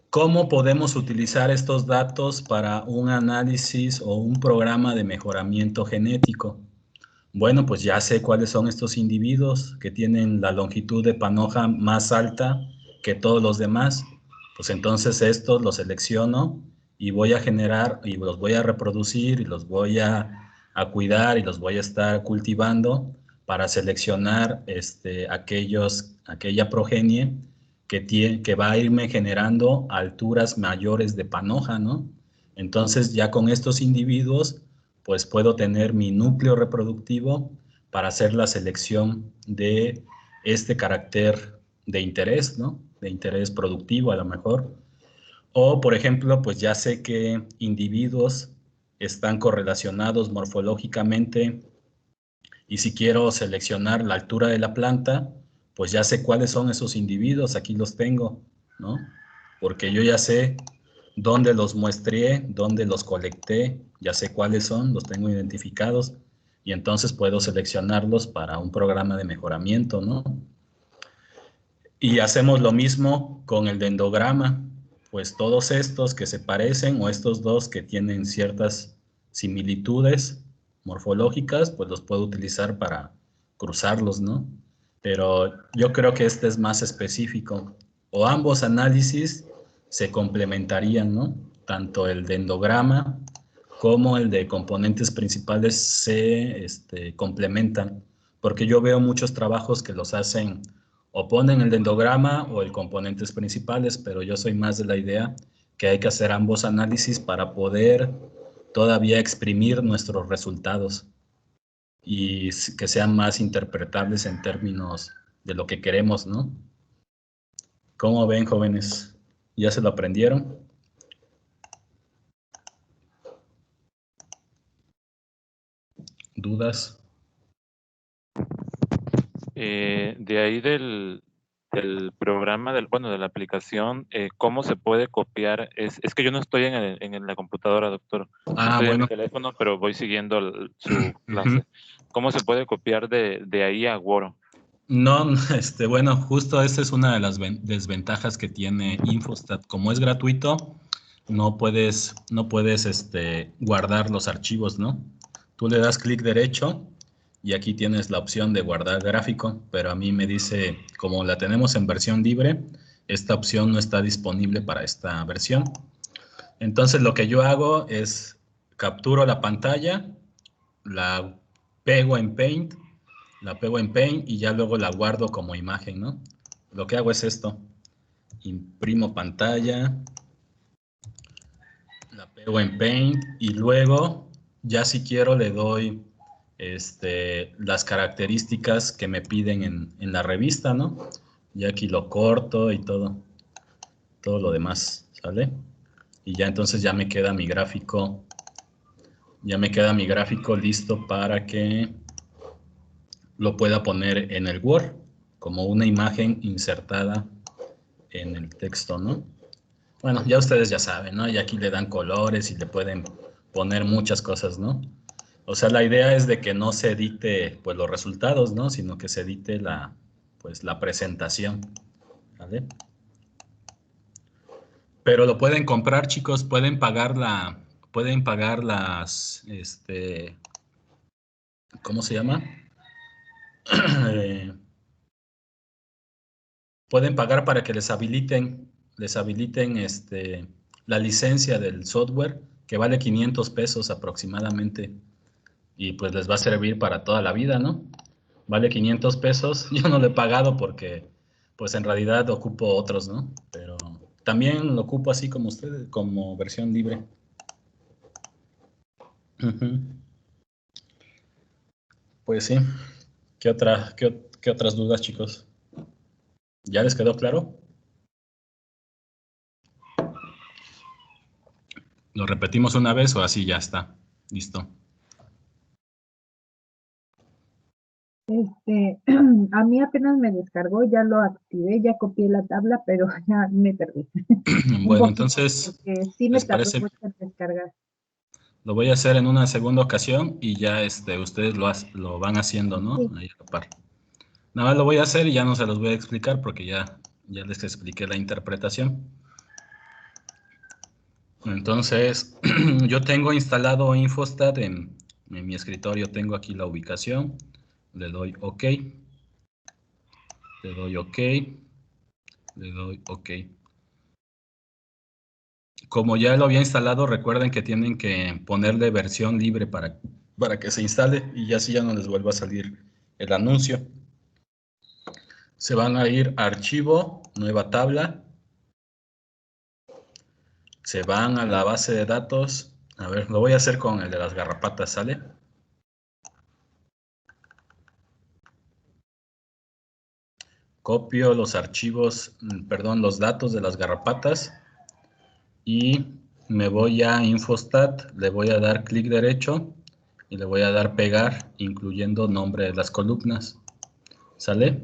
¿Cómo podemos utilizar estos datos para un análisis o un programa de mejoramiento genético? Bueno, pues ya sé cuáles son estos individuos que tienen la longitud de panoja más alta que todos los demás. Pues entonces estos los selecciono y voy a generar y los voy a reproducir y los voy a cuidar y los voy a estar cultivando para seleccionar aquella progenie que va a irme generando alturas mayores de panoja, ¿no? Entonces ya con estos individuos pues puedo tener mi núcleo reproductivo para hacer la selección de este carácter de interés, ¿no? De interés productivo a lo mejor. O, por ejemplo, pues ya sé que individuos están correlacionados morfológicamente y si quiero seleccionar la altura de la planta, pues ya sé cuáles son esos individuos, aquí los tengo, ¿no? Porque yo ya sé dónde los muestré, dónde los colecté, ya sé cuáles son, los tengo identificados y entonces puedo seleccionarlos para un programa de mejoramiento, ¿no? Y hacemos lo mismo con el dendrograma, pues todos estos que se parecen o estos dos que tienen ciertas similitudes morfológicas, pues los puedo utilizar para cruzarlos, ¿no? Pero yo creo que este es más específico. O ambos análisis se complementarían, ¿no? Tanto el dendrograma como el de componentes principales se complementan, porque yo veo muchos trabajos que los hacen o ponen el dendrograma o el componentes principales, pero yo soy más de la idea que hay que hacer ambos análisis para poder todavía exprimir nuestros resultados y que sean más interpretables en términos de lo que queremos, ¿no? ¿Cómo ven, jóvenes? ¿Ya se lo aprendieron? ¿Dudas? De ahí del programa, de la aplicación, ¿cómo se puede copiar? Es que yo no estoy en la computadora, doctor. Estoy en mi teléfono, pero voy siguiendo su clase. ¿Cómo se puede copiar de ahí a Word? No, bueno, justo esa es una de las desventajas que tiene Infostat. Como es gratuito, no puedes guardar los archivos, ¿no? Tú le das clic derecho y aquí tienes la opción de guardar gráfico, pero a mí me dice, como la tenemos en versión libre, esta opción no está disponible para esta versión. Entonces lo que yo hago es capturo la pantalla, la pego en Paint y ya luego la guardo como imagen, ¿no? Lo que hago es esto. Imprimo pantalla, la pego en Paint y luego ya si quiero le doy las características que me piden en la revista, ¿no? Y aquí lo corto y todo lo demás, ¿sale? Y ya entonces ya me queda mi gráfico listo para que lo pueda poner en el Word como una imagen insertada en el texto, ¿no? Bueno, ya ustedes ya saben, ¿no? Y aquí le dan colores y le pueden poner muchas cosas, ¿no? O sea, la idea es de que no se edite, pues, los resultados, ¿no? Sino que se edite la presentación, ¿vale? Pero lo pueden comprar, chicos, pueden pagar las, ¿cómo se llama? Pueden pagar para que les habiliten la licencia del software, que vale 500 pesos aproximadamente, y pues les va a servir para toda la vida, ¿no? Vale 500 pesos, yo no lo he pagado porque pues en realidad ocupo otros, ¿no? Pero también lo ocupo así como ustedes, como versión libre. Pues sí. ¿Qué otras dudas, chicos? ¿Ya les quedó claro? ¿Lo repetimos una vez o así ya está? Listo. A mí apenas me descargó, ya lo activé, ya copié la tabla, pero ya me perdí. Bueno, entonces, sí me tardó mucho en descargar. Lo voy a hacer en una segunda ocasión y ya ustedes lo van haciendo, ¿no? Sí. Ahí a la par. Nada más lo voy a hacer y ya no se los voy a explicar porque ya les expliqué la interpretación. Entonces, yo tengo instalado Infostat en mi escritorio, tengo aquí la ubicación, le doy OK, le doy OK, le doy OK. Como ya lo había instalado, recuerden que tienen que ponerle versión libre para que se instale y así ya no les vuelva a salir el anuncio. Se van a ir a Archivo, Nueva tabla. Se van a la base de datos. A ver, lo voy a hacer con el de las garrapatas, ¿sale? Copio los archivos, perdón, los datos de las garrapatas. Y me voy a Infostat, le voy a dar clic derecho y le voy a dar pegar, incluyendo nombre de las columnas. ¿Sale?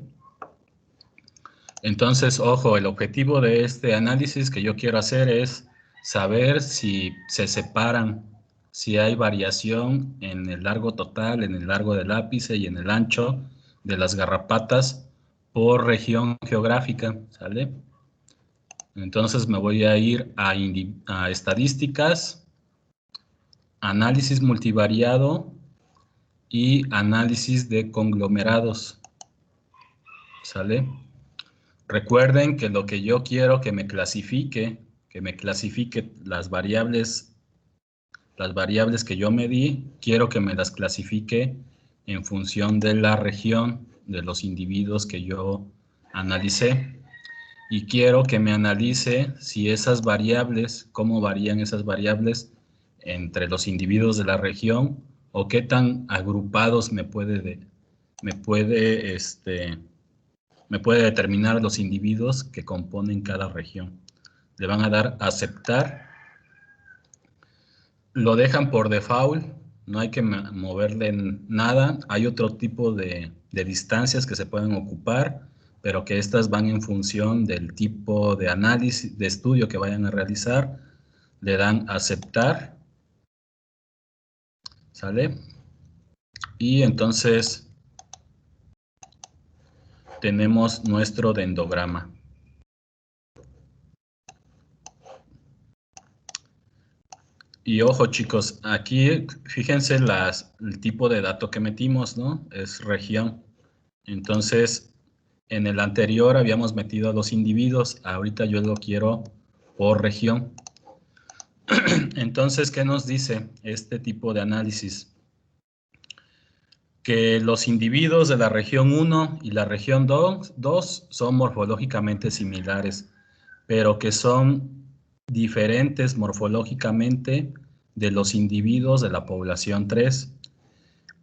Entonces, ojo, el objetivo de este análisis que yo quiero hacer es saber si se separan, si hay variación en el largo total, en el largo del ápice y en el ancho de las garrapatas por región geográfica, ¿sale? Entonces me voy a ir a estadísticas, análisis multivariado y análisis de conglomerados, ¿sale? Recuerden que lo que yo quiero que me clasifique las variables que yo medí, quiero que me las clasifique en función de la región de los individuos que yo analicé. y quiero que me analice si esas variables, cómo varían esas variables entre los individuos de la región o qué tan agrupados me puede determinar los individuos que componen cada región. Le van a dar aceptar. Lo dejan por default, no hay que moverle nada. Hay otro tipo de distancias que se pueden ocupar, pero que estas van en función del tipo de análisis, de estudio que vayan a realizar. Le dan aceptar. ¿Sale? Y entonces tenemos nuestro dendrograma. Y ojo chicos, aquí fíjense el tipo de dato que metimos, ¿no? Es región. Entonces, en el anterior habíamos metido a los individuos, ahorita yo lo quiero por región. Entonces, ¿qué nos dice este tipo de análisis? Que los individuos de la región 1 y la región 2 son morfológicamente similares, pero que son diferentes morfológicamente de los individuos de la población 3.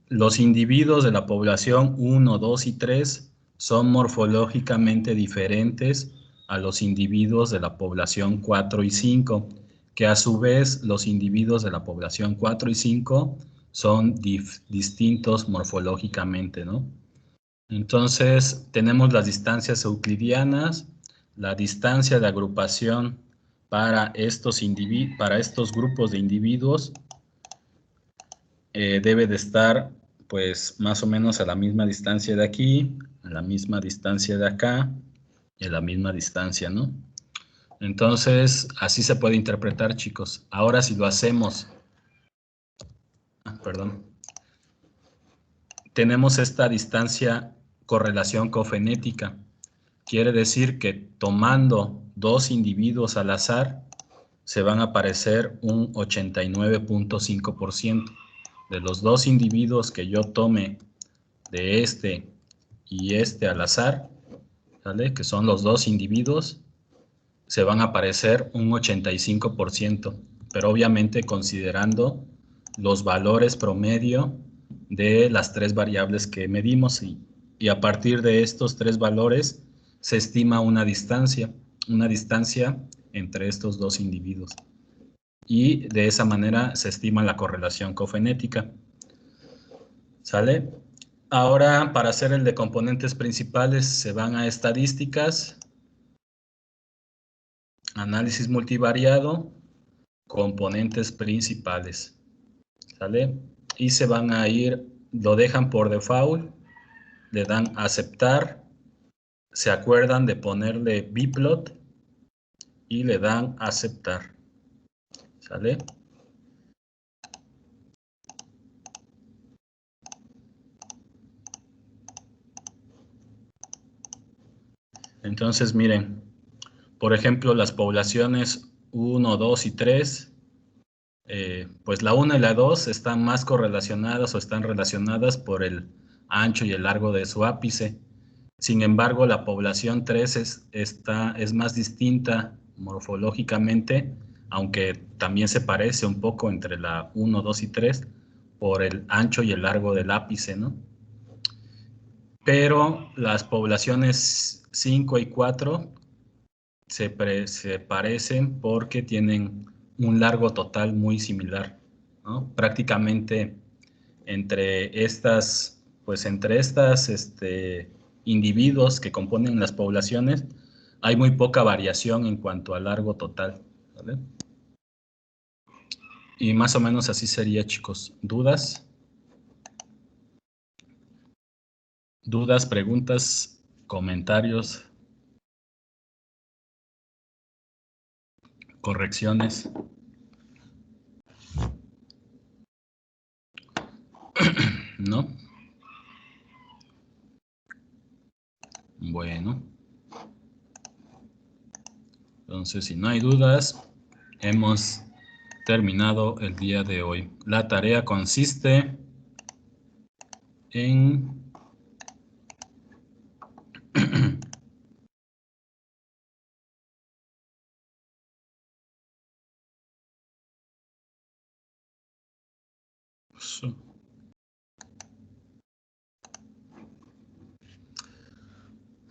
Los individuos de la población 1, 2 y 3 son morfológicamente diferentes a los individuos de la población 4 y 5, que a su vez los individuos de la población 4 y 5 son distintos morfológicamente, ¿no? Entonces, tenemos las distancias euclidianas, la distancia de agrupación para estos grupos de individuos debe de estar, pues, más o menos a la misma distancia de aquí, a la misma distancia de acá y a la misma distancia, ¿no? Entonces, así se puede interpretar, chicos. Ahora, si lo hacemos, tenemos esta distancia correlación cofenética. Quiere decir que tomando dos individuos al azar, se van a aparecer un 89.5%. De los dos individuos que yo tome de este y este al azar, ¿vale? Que son los dos individuos, se van a aparecer un 85%, pero obviamente considerando los valores promedio de las tres variables que medimos y a partir de estos tres valores se estima una distancia entre estos dos individuos. Y de esa manera se estima la correlación cofenética. ¿Sale? Ahora, para hacer el de componentes principales, se van a estadísticas, análisis multivariado, componentes principales. ¿Sale? Y se van a ir, lo dejan por default, le dan aceptar, se acuerdan de ponerle biplot y le dan aceptar. ¿Sale? Entonces, miren, por ejemplo, las poblaciones 1, 2 y 3, pues la 1 y la 2 están más correlacionadas o están relacionadas por el ancho y el largo de su ápice. Sin embargo, la población 3 es más distinta morfológicamente, aunque también se parece un poco entre la 1, 2 y 3 por el ancho y el largo del ápice, ¿no? Pero las poblaciones 5 y 4 se parecen porque tienen un largo total muy similar, ¿no? Prácticamente entre estas individuos que componen las poblaciones, hay muy poca variación en cuanto al largo total, ¿vale? Y más o menos así sería, chicos. ¿Dudas? ¿Dudas, preguntas, comentarios, correcciones? ¿No? Bueno. Entonces, si no hay dudas, hemos terminado el día de hoy. La tarea consiste en Sí.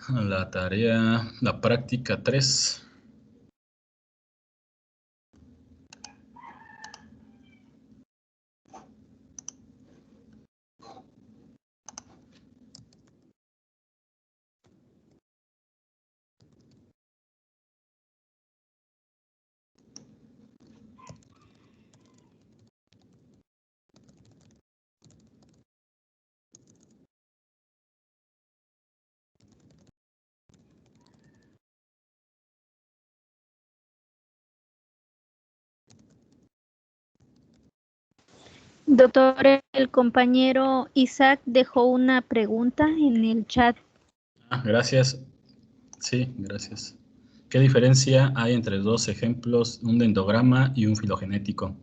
La tarea, la práctica 3. Doctor, el compañero Isaac dejó una pregunta en el chat. Gracias. Sí, gracias. ¿Qué diferencia hay entre dos ejemplos, un dendrograma y un filogenético?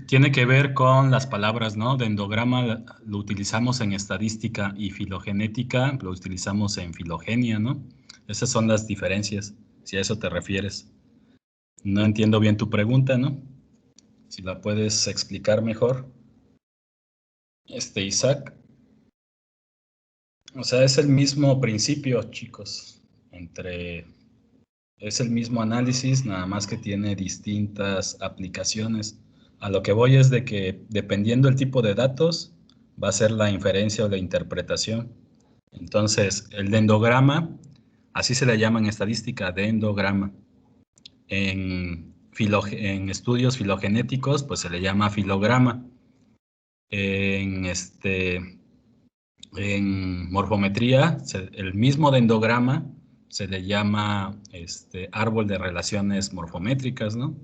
Tiene que ver con las palabras, ¿no? Dendrograma lo utilizamos en estadística y filogenética lo utilizamos en filogenia, ¿no? Esas son las diferencias, si a eso te refieres. No entiendo bien tu pregunta, ¿no? Si la puedes explicar mejor. Isaac. O sea, es el mismo principio, chicos, es el mismo análisis, nada más que tiene distintas aplicaciones. A lo que voy es de que dependiendo del tipo de datos, va a ser la inferencia o la interpretación. Entonces, el dendrograma, así se le llama en estadística, dendrograma. En estudios filogenéticos, pues se le llama filograma. En morfometría, el mismo dendrograma se le llama árbol de relaciones morfométricas, ¿no?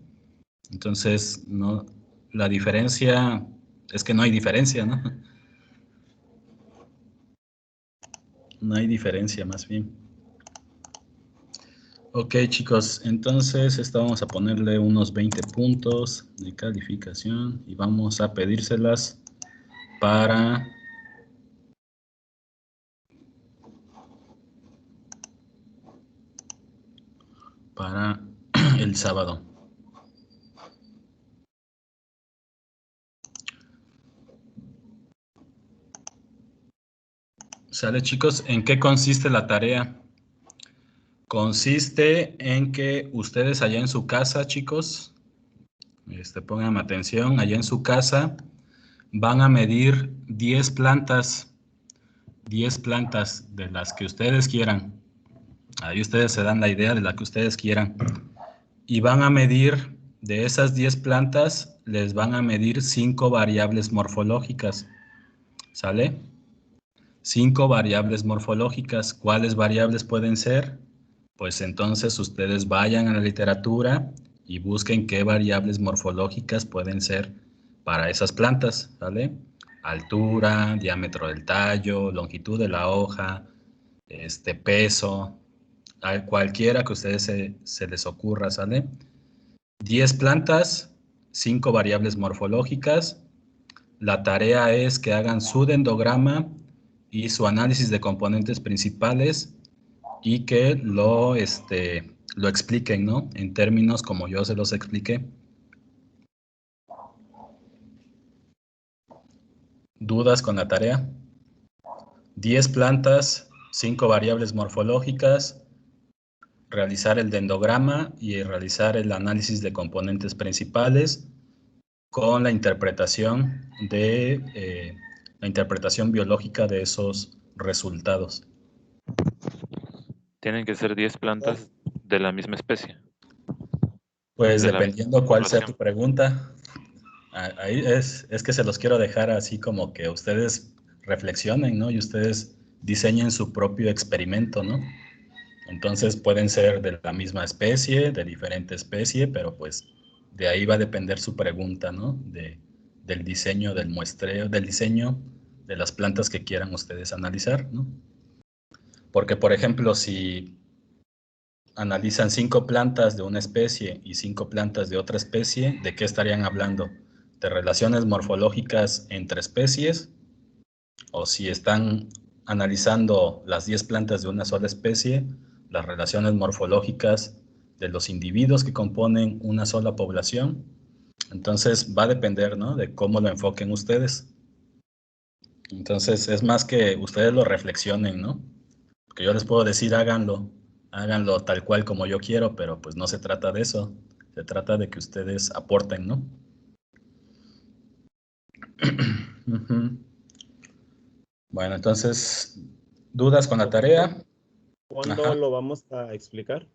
Entonces, no, la diferencia es que no hay diferencia, ¿no? No hay diferencia, más bien. Ok, chicos, entonces vamos a ponerle unos 20 puntos de calificación y vamos a pedírselas para el sábado. ¿Sale, chicos? ¿En qué consiste la tarea? Consiste en que ustedes allá en su casa, chicos, pongan atención, allá en su casa van a medir 10 plantas de las que ustedes quieran. Ahí ustedes se dan la idea de la que ustedes quieran. Y van a medir, de esas 10 plantas, les van a medir 5 variables morfológicas. ¿Sale? 5 variables morfológicas. ¿Cuáles variables pueden ser? Pues entonces ustedes vayan a la literatura y busquen qué variables morfológicas pueden ser para esas plantas, ¿sale? Altura, diámetro del tallo, longitud de la hoja, peso, cualquiera que a ustedes se les ocurra, ¿sale? 10 plantas, 5 variables morfológicas. La tarea es que hagan su dendrograma y su análisis de componentes principales y que lo expliquen, ¿no? En términos como yo se los expliqué. ¿Dudas con la tarea? 10 plantas, 5 variables morfológicas, realizar el dendrograma y realizar el análisis de componentes principales con la interpretación biológica de esos resultados. ¿Tienen que ser 10 plantas de la misma especie? Pues dependiendo cuál sea tu pregunta. Ahí es que se los quiero dejar así como que ustedes reflexionen, ¿no? Y ustedes diseñen su propio experimento, ¿no? Entonces pueden ser de la misma especie, de diferente especie, pero pues de ahí va a depender su pregunta, ¿no? Del diseño del muestreo, del diseño de las plantas que quieran ustedes analizar, ¿no? Porque, por ejemplo, si analizan 5 plantas de una especie y 5 plantas de otra especie, ¿de qué estarían hablando? ¿De relaciones morfológicas entre especies? O si están analizando las 10 plantas de una sola especie, las relaciones morfológicas de los individuos que componen una sola población. Entonces va a depender, ¿no? De cómo lo enfoquen ustedes. Entonces es más que ustedes lo reflexionen, ¿no? Porque yo les puedo decir háganlo tal cual como yo quiero, pero pues no se trata de eso. Se trata de que ustedes aporten, ¿no? Bueno, entonces, ¿dudas con la tarea? ¿Cuándo lo vamos a explicar?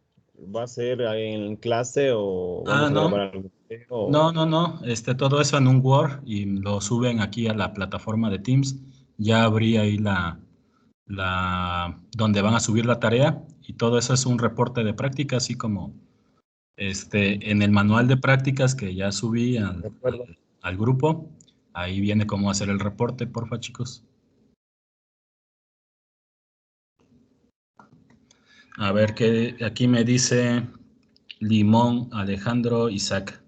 ¿Va a ser en clase o vamos a grabar algún video? No. Todo eso en un Word y lo suben aquí a la plataforma de Teams. Ya abrí ahí donde van a subir la tarea y todo eso es un reporte de práctica, así como en el manual de prácticas que ya subí al grupo. Ahí viene cómo hacer el reporte, porfa, chicos. A ver, que aquí me dice Limón, Alejandro, Isaac.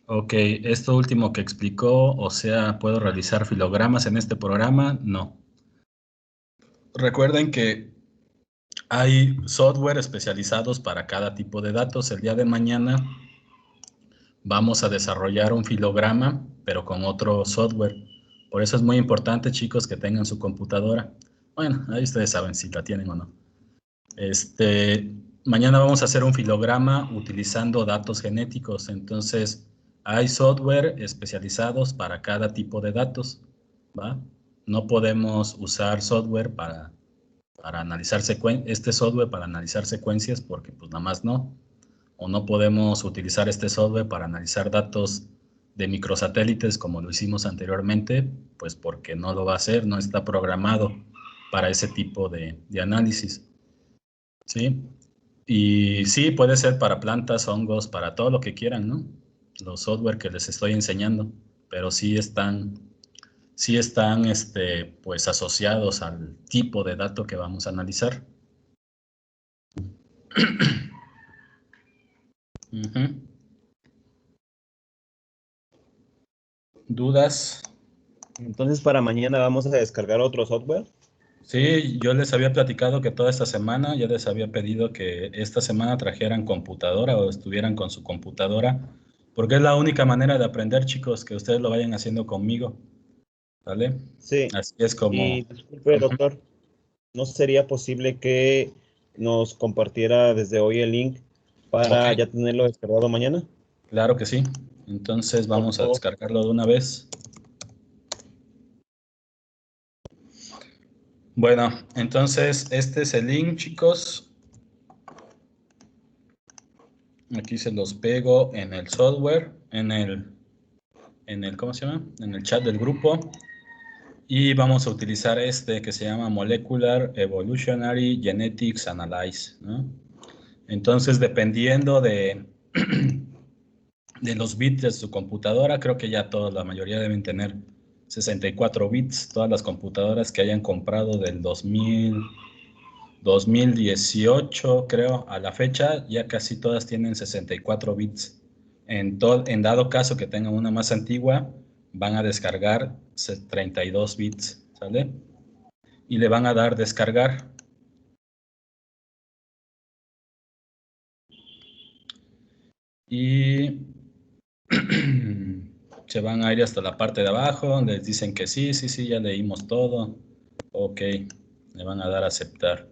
Ok, esto último que explicó, o sea, ¿puedo realizar filogramas en este programa? No. Recuerden que hay software especializados para cada tipo de datos. El día de mañana vamos a desarrollar un filograma, pero con otro software. Por eso es muy importante, chicos, que tengan su computadora. Bueno, ahí ustedes saben si la tienen o no. Mañana vamos a hacer un filograma utilizando datos genéticos. Entonces, hay software especializados para cada tipo de datos, ¿va? No podemos usar software para analizar software para analizar secuencias porque pues nada más no. O no podemos utilizar este software para analizar datos de microsatélites como lo hicimos anteriormente, pues porque no lo va a hacer, no está programado para ese tipo de análisis. ¿Sí? Y sí, puede ser para plantas, hongos, para todo lo que quieran, ¿no? Los software que les estoy enseñando, pero sí están pues asociados al tipo de dato que vamos a analizar. ¿Dudas? Entonces, para mañana vamos a descargar otro software. Sí, yo les había platicado que toda esta semana, ya les había pedido que esta semana trajeran computadora o estuvieran con su computadora, porque es la única manera de aprender, chicos, que ustedes lo vayan haciendo conmigo, ¿vale? Sí. Así es como... Y disculpe, doctor, ¿no sería posible que nos compartiera desde hoy el link para ya tenerlo descargado mañana? Claro que sí. Entonces vamos a descargarlo de una vez. Bueno, entonces este es el link, chicos. Aquí se los pego en el software, en el ¿cómo se llama? En el chat del grupo. Y vamos a utilizar que se llama Molecular Evolutionary Genetics Analyze, ¿no? Entonces, dependiendo de los bits de su computadora, creo que ya la mayoría deben tener 64 bits. Todas las computadoras que hayan comprado del 2018, creo, a la fecha, ya casi todas tienen 64 bits. En dado caso que tengan una más antigua, van a descargar 32 bits, ¿sale? Y le van a dar descargar. Y se van a ir hasta la parte de abajo, les dicen que sí, ya leímos todo. Ok, le van a dar a aceptar.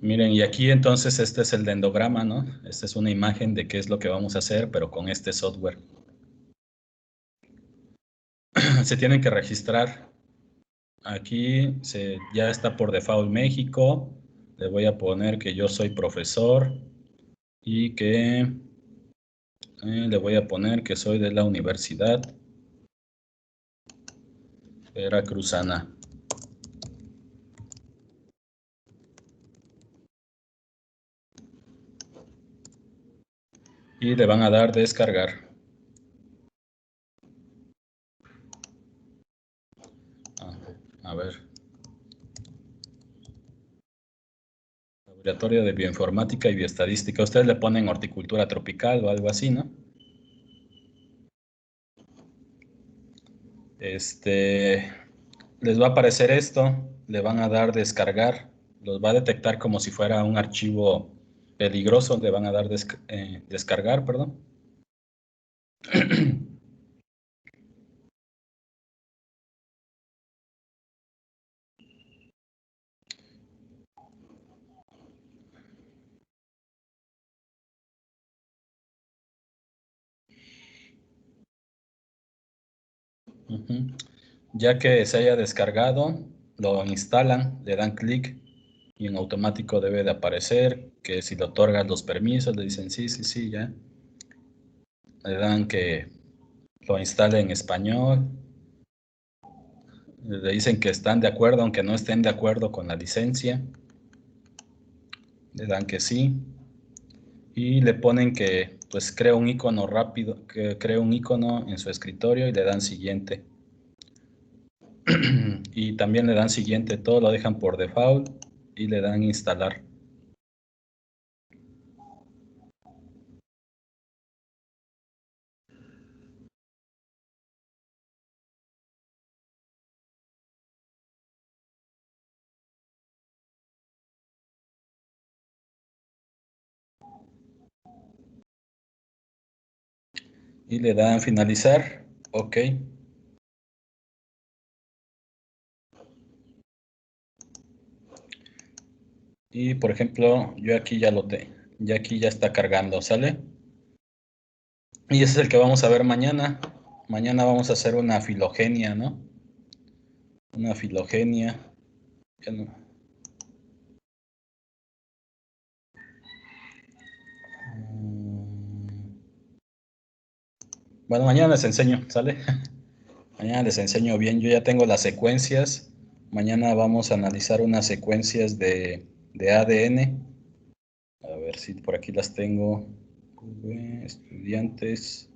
Miren, y aquí entonces este es el dendrograma, ¿no? Esta es una imagen de qué es lo que vamos a hacer, pero con este software. Se tienen que registrar. Aquí ya está por default México. Le voy a poner que yo soy profesor y que le voy a poner que soy de la Universidad Veracruzana. Y le van a dar descargar. A ver. Laboratorio de Bioinformática y Bioestadística. Ustedes le ponen horticultura tropical o algo así, ¿no? Les va a aparecer esto. Le van a dar descargar. Los va a detectar como si fuera un archivo peligroso. Le van a dar descargar, perdón. Ya que se haya descargado, lo instalan, le dan clic y en automático debe de aparecer que si le otorgan los permisos, le dicen sí, ya. Le dan que lo instale en español. Le dicen que están de acuerdo, aunque no estén de acuerdo con la licencia. Le dan que sí. Y le ponen que pues crea un icono rápido, que crea un icono en su escritorio y le dan siguiente. Y también le dan siguiente, todo lo dejan por default y le dan instalar. Y le dan finalizar, ok. Y por ejemplo, yo aquí ya lo tengo, ya aquí ya está cargando, ¿sale? Y ese es el que vamos a ver mañana. Mañana vamos a hacer una filogenia, ¿no? Una filogenia. Bueno, mañana les enseño, ¿sale? Mañana les enseño bien. Yo ya tengo las secuencias. Mañana vamos a analizar unas secuencias de ADN. A ver si por aquí las tengo. Estudiantes.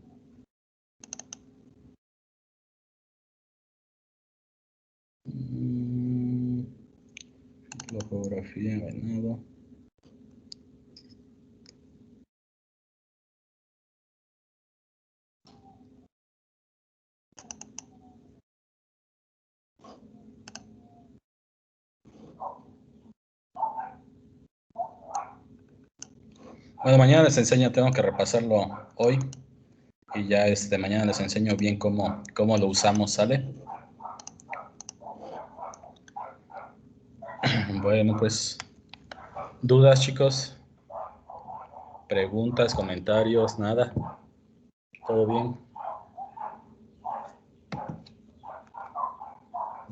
Topografía, ganado. Bueno, mañana les enseño, tengo que repasarlo hoy. Y ya mañana les enseño bien cómo lo usamos, ¿sale? Bueno, pues, ¿dudas, chicos? ¿Preguntas, comentarios, nada? ¿Todo bien?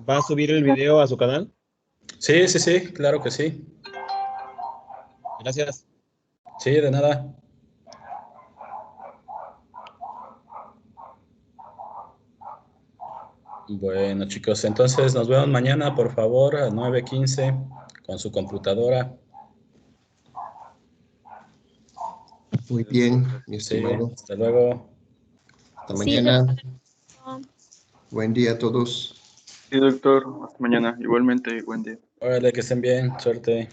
¿Va a subir el video a su canal? Sí, claro que sí. Gracias. Sí, de nada. Bueno, chicos, entonces nos vemos mañana, por favor, a 9:15 con su computadora. Muy bien, mi Sí, estimado. hasta luego. Hasta mañana. Buen día a todos. Sí, doctor. Hasta mañana. Igualmente, buen día. Órale, que estén bien. Suerte.